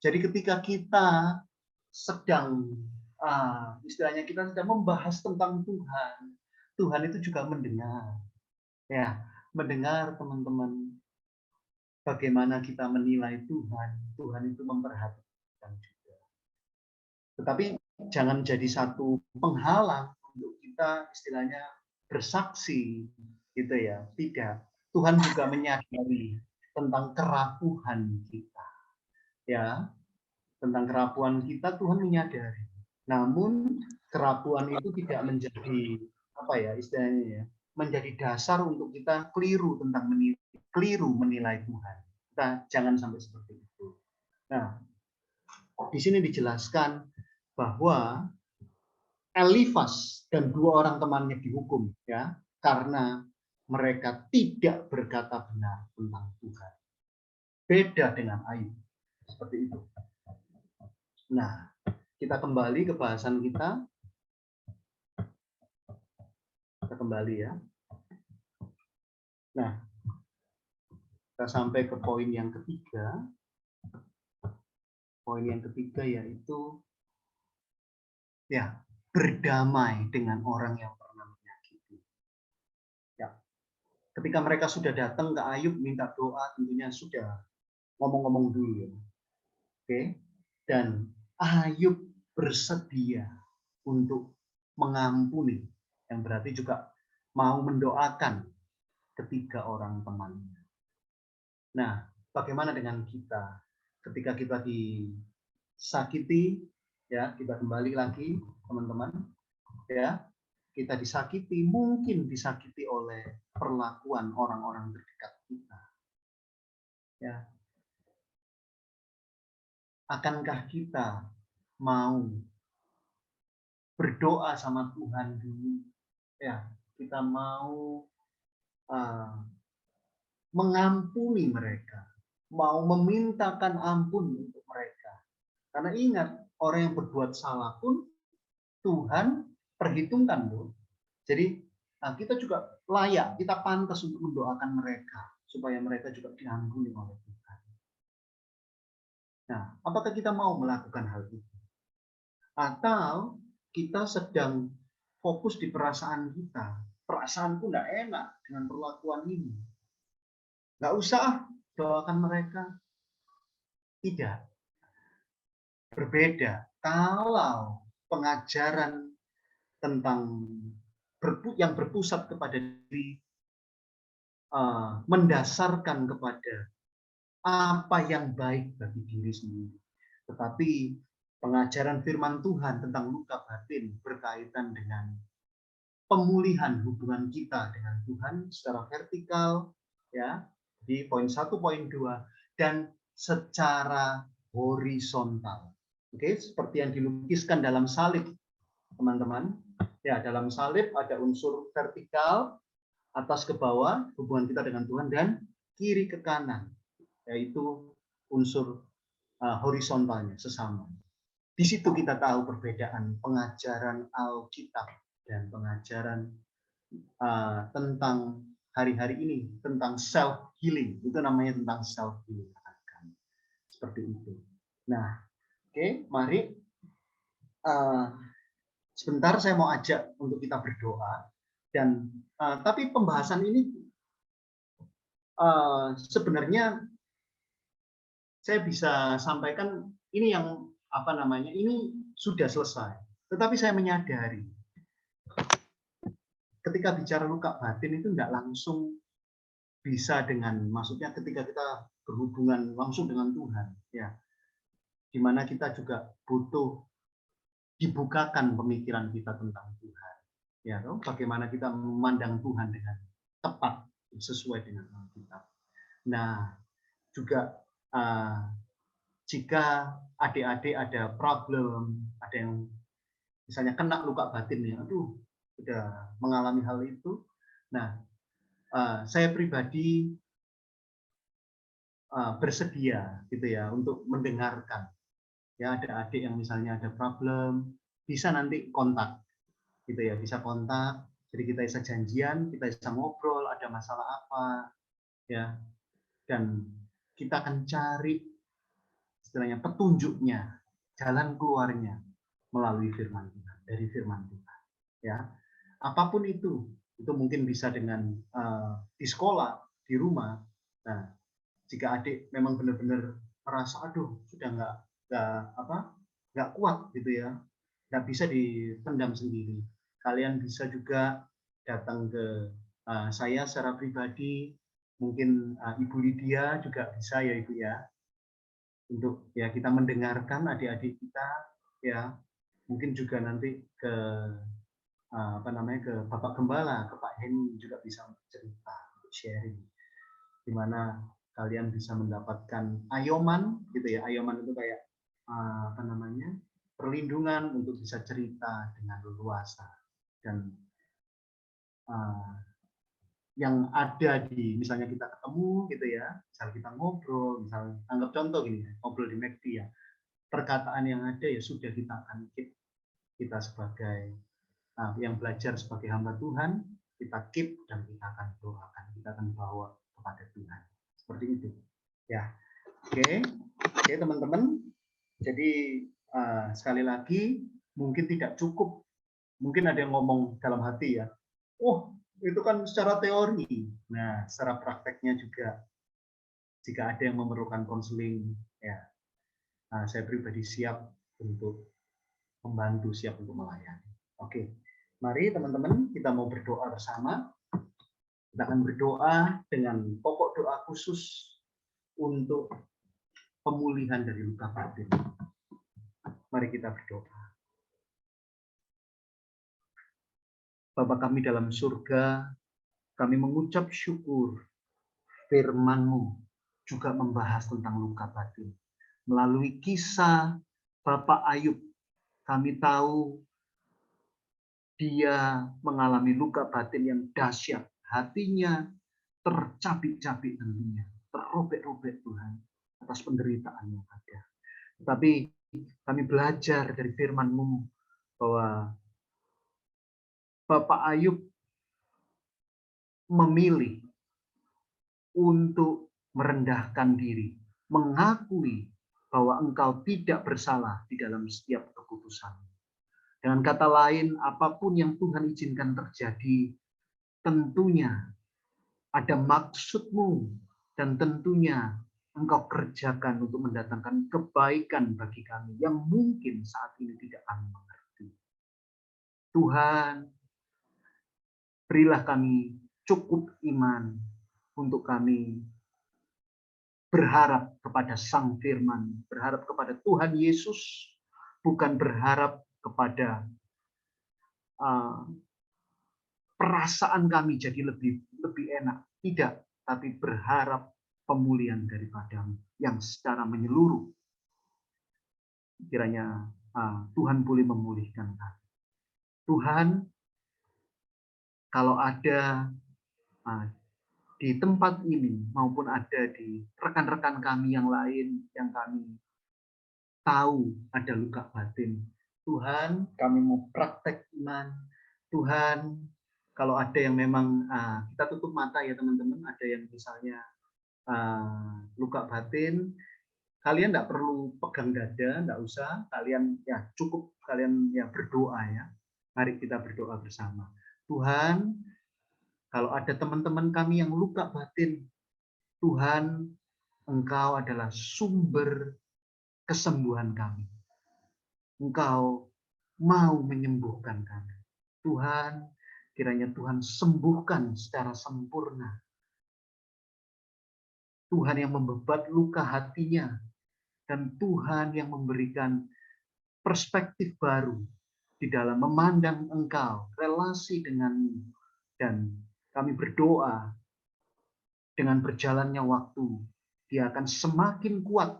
[SPEAKER 6] Jadi ketika kita sedang istilahnya kita sedang membahas tentang Tuhan, Tuhan itu juga mendengar. Ya, mendengar teman-teman bagaimana kita menilai Tuhan. Tuhan itu memperhatikan juga. Tetapi jangan jadi satu penghalang untuk kita istilahnya bersaksi gitu ya. Tidak. Tuhan juga menyadari tentang kerapuhan kita. Ya, tentang kerapuhan kita Tuhan menyadari. Namun kerapuhan itu tidak menjadi apa ya istilahnya ya, menjadi dasar untuk kita keliru menilai Tuhan. Kita jangan sampai seperti itu. Nah, di sini dijelaskan bahwa Elifas dan 2 orang temannya dihukum ya karena mereka tidak berkata benar tentang Tuhan. Beda dengan Ayub. Seperti itu. Nah, kita kembali ke bahasan kita. Kita kembali ya. Nah, kita sampai ke poin yang ketiga. Poin yang ketiga yaitu ya, berdamai dengan orang yang pernah menyakiti. Ya. Ketika mereka sudah datang ke Ayub minta doa, tentunya sudah ngomong-ngomong dulu ya. Oke. Dan Ayub bersedia untuk mengampuni, yang berarti juga mau mendoakan ketiga orang temannya. Nah, bagaimana dengan kita? Ketika kita disakiti, ya kita kembali lagi teman-teman, ya kita disakiti, mungkin disakiti oleh perlakuan orang-orang terdekat kita. Ya, akankah kita mau berdoa sama Tuhan dulu? Ya, kita mau mengampuni mereka, mau memintakan ampun untuk mereka. Karena ingat, orang yang berbuat salah pun Tuhan perhitungkan, loh. Jadi kita juga layak, kita pantas untuk mendoakan mereka supaya mereka juga diampuni oleh Tuhan. Nah, apakah kita mau melakukan hal itu? Atau kita sedang fokus di perasaan kita? Perasaanku nggak enak dengan perlakuan ini. Nggak usah doakan mereka. Tidak. Berbeda. Kalau pengajaran tentang yang berpusat kepada diri, mendasarkan kepada apa yang baik bagi diri sendiri. Tetapi pengajaran firman Tuhan tentang luka batin berkaitan dengan pemulihan hubungan kita dengan Tuhan secara vertikal, ya, di poin 1, poin 2, dan secara horizontal. Oke, seperti yang dilukiskan dalam salib, teman-teman. Ya, dalam salib ada unsur vertikal, atas ke bawah, hubungan kita dengan Tuhan, dan kiri ke kanan, yaitu unsur horizontalnya, sesama. Di situ kita tahu perbedaan pengajaran Alkitab dan pengajaran tentang hari-hari ini, tentang self healing. Itu namanya tentang self healing. Seperti itu. Nah, oke, mari sebentar saya mau ajak untuk kita berdoa. Dan tapi pembahasan ini sebenarnya saya bisa sampaikan ini yang apa namanya, ini sudah selesai. Tetapi saya menyadari ketika bicara luka batin itu tidak langsung bisa dengan, maksudnya ketika kita berhubungan langsung dengan Tuhan, ya, di mana kita juga butuh dibukakan pemikiran kita tentang Tuhan, ya, bagaimana kita memandang Tuhan dengan tepat sesuai dengan Alkitab. Nah, juga jika adik-adik ada problem, ada yang misalnya kena luka batin ya, aduh, sudah mengalami hal itu. Nah, saya pribadi bersedia gitu ya untuk mendengarkan. Ya, ada adik yang misalnya ada problem, bisa nanti kontak gitu ya, bisa kontak Jadi kita bisa janjian, kita bisa ngobrol, ada masalah apa, ya, dan kita akan cari istilahnya petunjuknya, jalan keluarnya melalui firman Tuhan, dari firman Tuhan, ya. Apapun itu mungkin bisa dengan di sekolah, di rumah. Nah, jika adik memang benar-benar merasa aduh sudah nggak kuat gitu ya, nggak bisa dipendam sendiri, kalian bisa juga datang ke saya secara pribadi, mungkin Ibu Lydia juga bisa ya Ibu ya, untuk ya kita mendengarkan adik-adik kita ya, mungkin juga nanti ke ke Bapak Gembala, ke Pak Heni juga bisa cerita, sharing, di mana kalian bisa mendapatkan ayoman gitu ya. Ayoman itu kayak perlindungan untuk bisa cerita dengan leluasa, dan yang ada di misalnya kita ketemu gitu ya, misal kita ngobrol, misal anggap contoh gini, ngobrol di McD ya, perkataan yang ada ya sudah kita akan keep, kita sebagai yang belajar sebagai hamba Tuhan, kita keep dan kita akan doakan, kita akan bawa kepada Tuhan. Seperti itu. Ya. Oke, teman-teman. Jadi sekali lagi mungkin tidak cukup. Mungkin ada yang ngomong dalam hati ya. Oh, itu kan secara teori. Nah, secara prakteknya juga jika ada yang memerlukan konseling, ya. Saya pribadi siap untuk membantu, siap untuk melayani. Oke. Mari teman-teman kita mau berdoa bersama. Kita akan berdoa dengan pokok doa khusus untuk pemulihan dari luka batin. Mari kita berdoa. Bapa kami dalam surga, kami mengucap syukur firman-Mu juga membahas tentang luka batin. Melalui kisah Bapak Ayub, kami tahu dia mengalami luka batin yang dahsyat. Hatinya tercabik-cabik tentunya, terrobek-robek Tuhan atas penderitaan yang ada. Tetapi kami belajar dari firman-Mu bahwa Bapak Ayub memilih untuk merendahkan diri, mengakui bahwa engkau tidak bersalah di dalam setiap keputusan. Dengan kata lain, apapun yang Tuhan izinkan terjadi, tentunya ada maksud-Mu dan tentunya engkau kerjakan untuk mendatangkan kebaikan bagi kami yang mungkin saat ini tidak kami mengerti. Tuhan, berilah kami cukup iman untuk kami berharap kepada Sang Firman, berharap kepada Tuhan Yesus, bukan berharap kepada perasaan kami jadi lebih enak, tidak, tapi berharap pemulihan daripada yang secara menyeluruh. Kiranya Tuhan boleh memulihkan kami. Tuhan, kalau ada di tempat ini maupun ada di rekan-rekan kami yang lain yang kami tahu ada luka batin, Tuhan, kami mau praktek iman. Tuhan, kalau ada yang memang kita tutup mata ya teman-teman, ada yang misalnya luka batin, kalian tidak perlu pegang dada, tidak usah, kalian ya cukup kalian ya berdoa ya. Mari kita berdoa bersama. Tuhan, kalau ada teman-teman kami yang luka batin, Tuhan, Engkau adalah sumber kesembuhan kami. Engkau mau menyembuhkan kami. Tuhan, kiranya Tuhan sembuhkan secara sempurna. Tuhan yang membebat luka hatinya, dan Tuhan yang memberikan perspektif baru di dalam memandang Engkau, relasi denganmu. Dan kami berdoa dengan berjalannya waktu, dia akan semakin kuat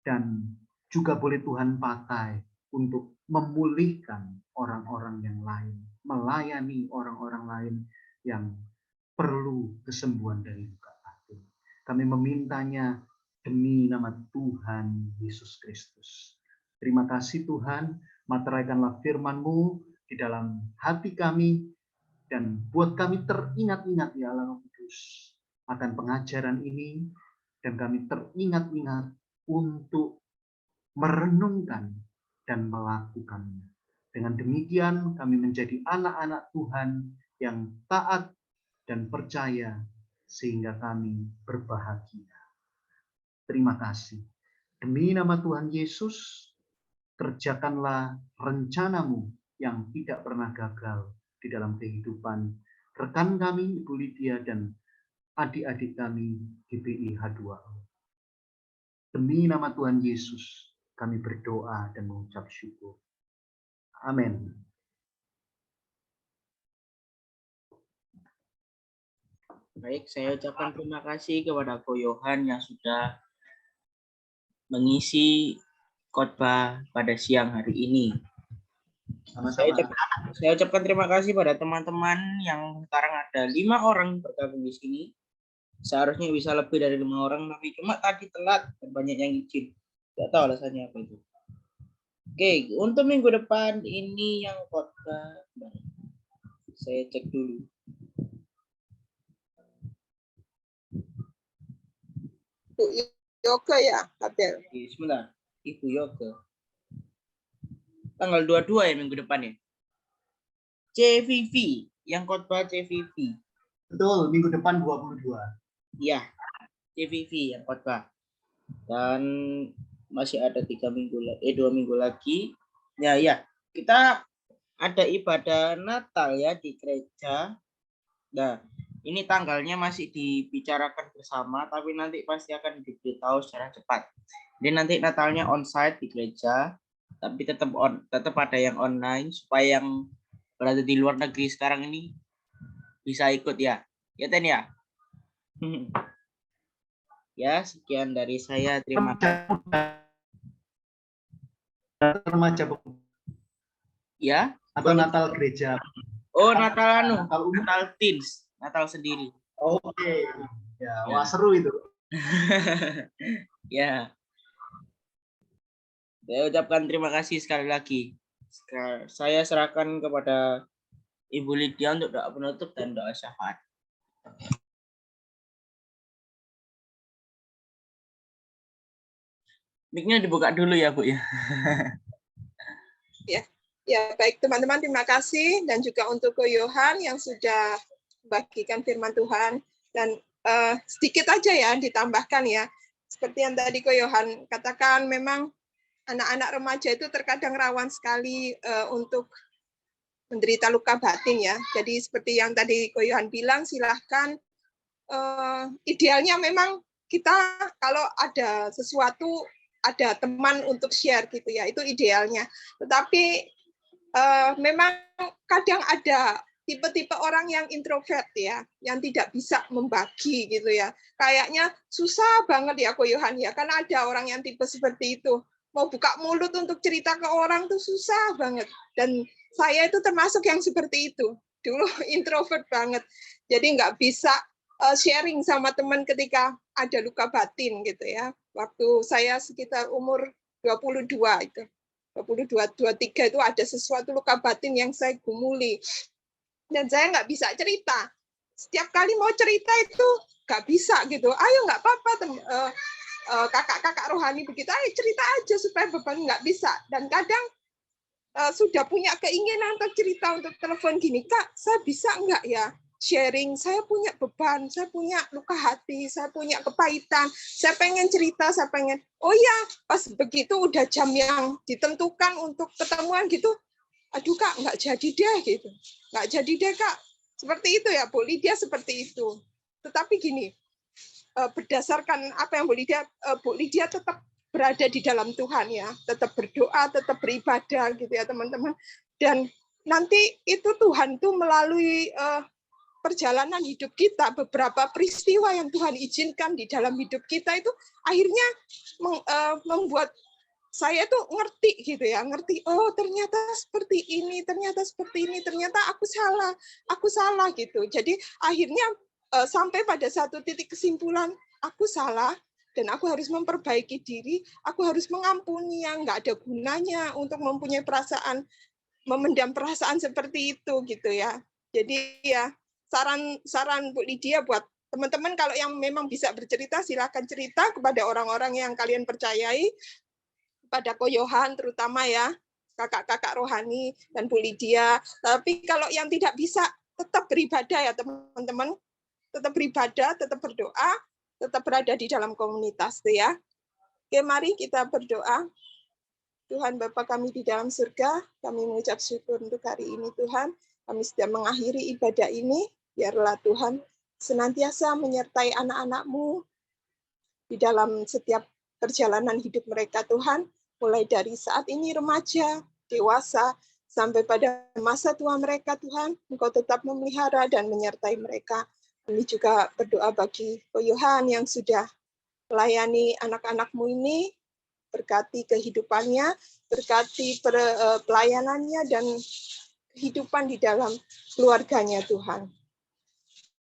[SPEAKER 6] dan juga boleh Tuhan pakai untuk memulihkan orang-orang yang lain, melayani orang-orang lain yang perlu kesembuhan dari luka batin. Kami memintanya demi nama Tuhan Yesus Kristus. Terima kasih Tuhan, materaikanlah firman-Mu di dalam hati kami, dan buat kami teringat-ingat ya Allah Kudus akan pengajaran ini, dan kami teringat-ingat untuk merenungkan dan melakukannya. Dengan demikian kami menjadi anak-anak Tuhan yang taat dan percaya sehingga kami berbahagia. Terima kasih. Demi nama Tuhan Yesus, kerjakanlah rencanamu yang tidak pernah gagal di dalam kehidupan rekan kami, Ibu Lydia, dan adik-adik kami GPI H2O. Demi nama Tuhan Yesus, kami berdoa dan mengucap syukur. Amin.
[SPEAKER 1] Baik, saya ucapkan terima kasih kepada Ko Yohan yang sudah mengisi khotbah pada siang hari ini. Saya ucapkan terima kasih pada teman-teman yang sekarang ada 5 orang bergabung di sini. Seharusnya bisa lebih dari 5 orang, tapi cuma tadi telat dan banyak yang izin. Tidak tahu alasannya apa itu. Oke, untuk minggu depan ini yang khotbah, saya cek dulu.
[SPEAKER 7] Bu Yoga ya, Abel.
[SPEAKER 1] Oke, sebentar, Ibu Yoga. Tanggal 22 ya minggu depan ya. CVV, yang khotbah CVV.
[SPEAKER 6] Betul, minggu depan 22.
[SPEAKER 1] Iya, CVV yang khotbah. Dan masih ada 2 minggu lagi. Ya, kita ada ibadah Natal ya di gereja. Nah, ini tanggalnya masih dibicarakan bersama, tapi nanti pasti akan diberitahu secara cepat. Jadi nanti Natalnya onsite di gereja, tapi tetap ada yang online supaya yang berada di luar negeri sekarang ini bisa ikut ya. Ya Ten ya. Ya, sekian dari saya. Terima kasih.
[SPEAKER 6] Remaja
[SPEAKER 1] Ya.
[SPEAKER 6] atau Natal gereja.
[SPEAKER 1] Oh, Natal teens, Natal sendiri.
[SPEAKER 6] Oke. Ya, wah seru itu.
[SPEAKER 1] Ya. Saya ucapkan terima kasih sekali lagi. Saya serahkan kepada Ibu Lydia untuk doa penutup dan doa syafaat. Mic-nya dibuka dulu ya, Bu ya.
[SPEAKER 7] Ya, baik teman-teman, terima kasih, dan juga untuk Ko Yohan yang sudah bagikan firman Tuhan. Dan sedikit aja ya ditambahkan ya, seperti yang tadi Ko Yohan katakan, memang anak-anak remaja itu terkadang rawan sekali untuk menderita luka batin ya. Jadi seperti yang tadi Ko Yohan bilang, silahkan idealnya memang kita kalau ada sesuatu, ada teman untuk share gitu ya, itu idealnya. Tetapi memang kadang ada tipe-tipe orang yang introvert ya, yang tidak bisa membagi gitu ya. Kayaknya susah banget ya Ko Yohan ya, karena ada orang yang tipe seperti itu. Mau buka mulut untuk cerita ke orang tuh susah banget. Dan saya itu termasuk yang seperti itu. Dulu introvert banget. Jadi nggak bisa sharing sama teman ketika ada luka batin gitu ya. Waktu saya sekitar umur 22 itu. 23 itu ada sesuatu luka batin yang saya gumuli. Dan saya nggak bisa cerita. Setiap kali mau cerita itu nggak bisa gitu. Ayo nggak apa-apa kakak-kakak rohani begitu. Ayo cerita aja supaya beban nggak bisa. Dan kadang sudah punya keinginan untuk cerita, untuk telepon gini, Kak, saya bisa nggak ya sharing, saya punya beban, saya punya luka hati, saya punya kepahitan, saya pengen cerita, saya pengen, oh ya, pas begitu udah jam yang ditentukan untuk ketemuan gitu, aduh Kak, nggak jadi deh gitu, nggak jadi deh Kak, seperti itu ya Bu Lydia, seperti itu. Tetapi gini, berdasarkan apa yang Bu Lydia tetap berada di dalam Tuhan ya, tetap berdoa, tetap beribadah gitu ya teman-teman, dan nanti itu Tuhan tuh melalui perjalanan hidup kita, beberapa peristiwa yang Tuhan izinkan di dalam hidup kita itu akhirnya membuat saya tuh ngerti gitu ya, ngerti, oh ternyata seperti ini, ternyata seperti ini, ternyata aku salah gitu. Jadi akhirnya sampai pada satu titik kesimpulan, aku salah, dan aku harus memperbaiki diri, aku harus mengampuni yang nggak ada gunanya untuk mempunyai perasaan memendam perasaan seperti itu gitu ya. Jadi ya saran Bu Lydia buat teman-teman, kalau yang memang bisa bercerita silakan cerita kepada orang-orang yang kalian percayai, pada Ko Yohan terutama ya, kakak-kakak rohani dan Bu Lydia. Tapi kalau yang tidak bisa, tetap beribadah ya teman-teman, tetap beribadah, tetap berdoa, tetap berada di dalam komunitas tuh ya. Oke, mari kita berdoa. Tuhan Bapa kami di dalam surga, kami mengucap syukur untuk hari ini Tuhan. Kami sudah mengakhiri ibadah ini, biarlah Tuhan senantiasa menyertai anak-anak-Mu di dalam setiap perjalanan hidup mereka Tuhan, mulai dari saat ini remaja, dewasa, sampai pada masa tua mereka Tuhan, Engkau tetap memelihara dan menyertai mereka. Kami juga berdoa bagi Ko Yohan yang sudah melayani anak-anak-Mu ini, berkati kehidupannya, berkati pelayanannya, dan kehidupan di dalam keluarganya Tuhan.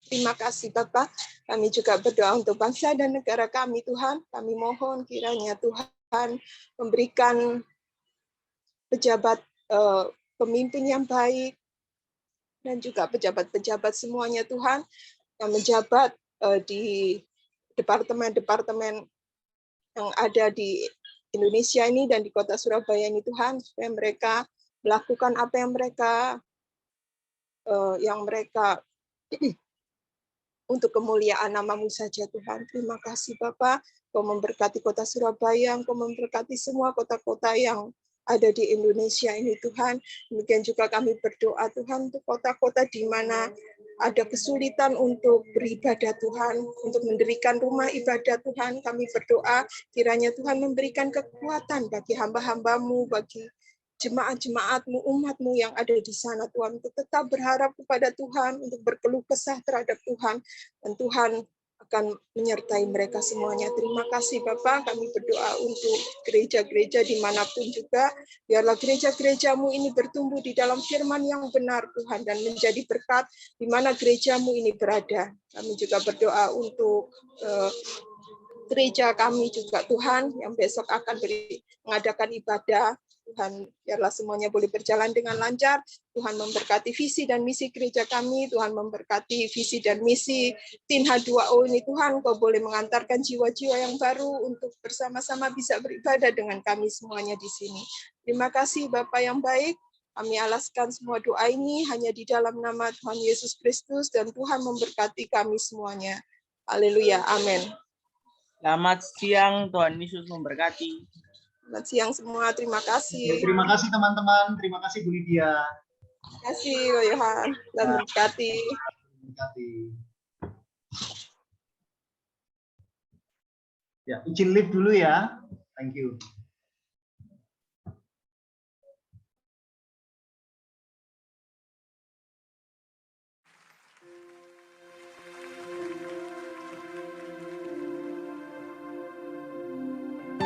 [SPEAKER 7] Terima kasih Bapak. Kami juga berdoa untuk bangsa dan negara kami Tuhan. Kami mohon kiranya Tuhan memberikan pejabat pemimpin yang baik, dan juga pejabat-pejabat semuanya Tuhan yang menjabat di departemen-departemen yang ada di Indonesia ini dan di kota Surabaya ini Tuhan, supaya mereka melakukan apa yang mereka untuk kemuliaan nama-Mu saja Tuhan. Terima kasih Bapak, Kau memberkati kota Surabaya, Kau memberkati semua kota-kota yang ada di Indonesia ini Tuhan. Demikian juga kami berdoa Tuhan untuk kota-kota di mana ada kesulitan untuk beribadah Tuhan, untuk mendirikan rumah ibadah Tuhan. Kami berdoa kiranya Tuhan memberikan kekuatan bagi hamba-hamba-Mu, bagi jemaat-jemaat-Mu, umat-Mu yang ada di sana Tuhan, untuk tetap berharap kepada Tuhan, untuk berkeluh kesah terhadap Tuhan, dan Tuhan akan menyertai mereka semuanya. Terima kasih Bapak, kami berdoa untuk gereja-gereja dimanapun juga, biarlah gereja-gereja-Mu ini bertumbuh di dalam firman yang benar Tuhan, dan menjadi berkat di mana gereja-Mu ini berada. Kami juga berdoa untuk gereja kami juga Tuhan, yang besok akan mengadakan ibadah. Tuhan, biarlah semuanya boleh berjalan dengan lancar. Tuhan memberkati visi dan misi gereja kami. Tuhan memberkati visi dan misi Tin H2O ini. Tuhan, Kau boleh mengantarkan jiwa-jiwa yang baru untuk bersama-sama bisa beribadah dengan kami semuanya di sini. Terima kasih Bapa yang baik. Kami alaskan semua doa ini hanya di dalam nama Tuhan Yesus Kristus, dan Tuhan memberkati kami semuanya. Haleluya. Amin.
[SPEAKER 1] Selamat siang, Tuhan Yesus memberkati.
[SPEAKER 7] Selamat siang semua, terima kasih.
[SPEAKER 6] Terima kasih teman-teman, terima kasih Bu Lydia.
[SPEAKER 7] Terima kasih Ko Yohan, dan berkati.
[SPEAKER 6] Ya, izin live dulu ya. Thank you.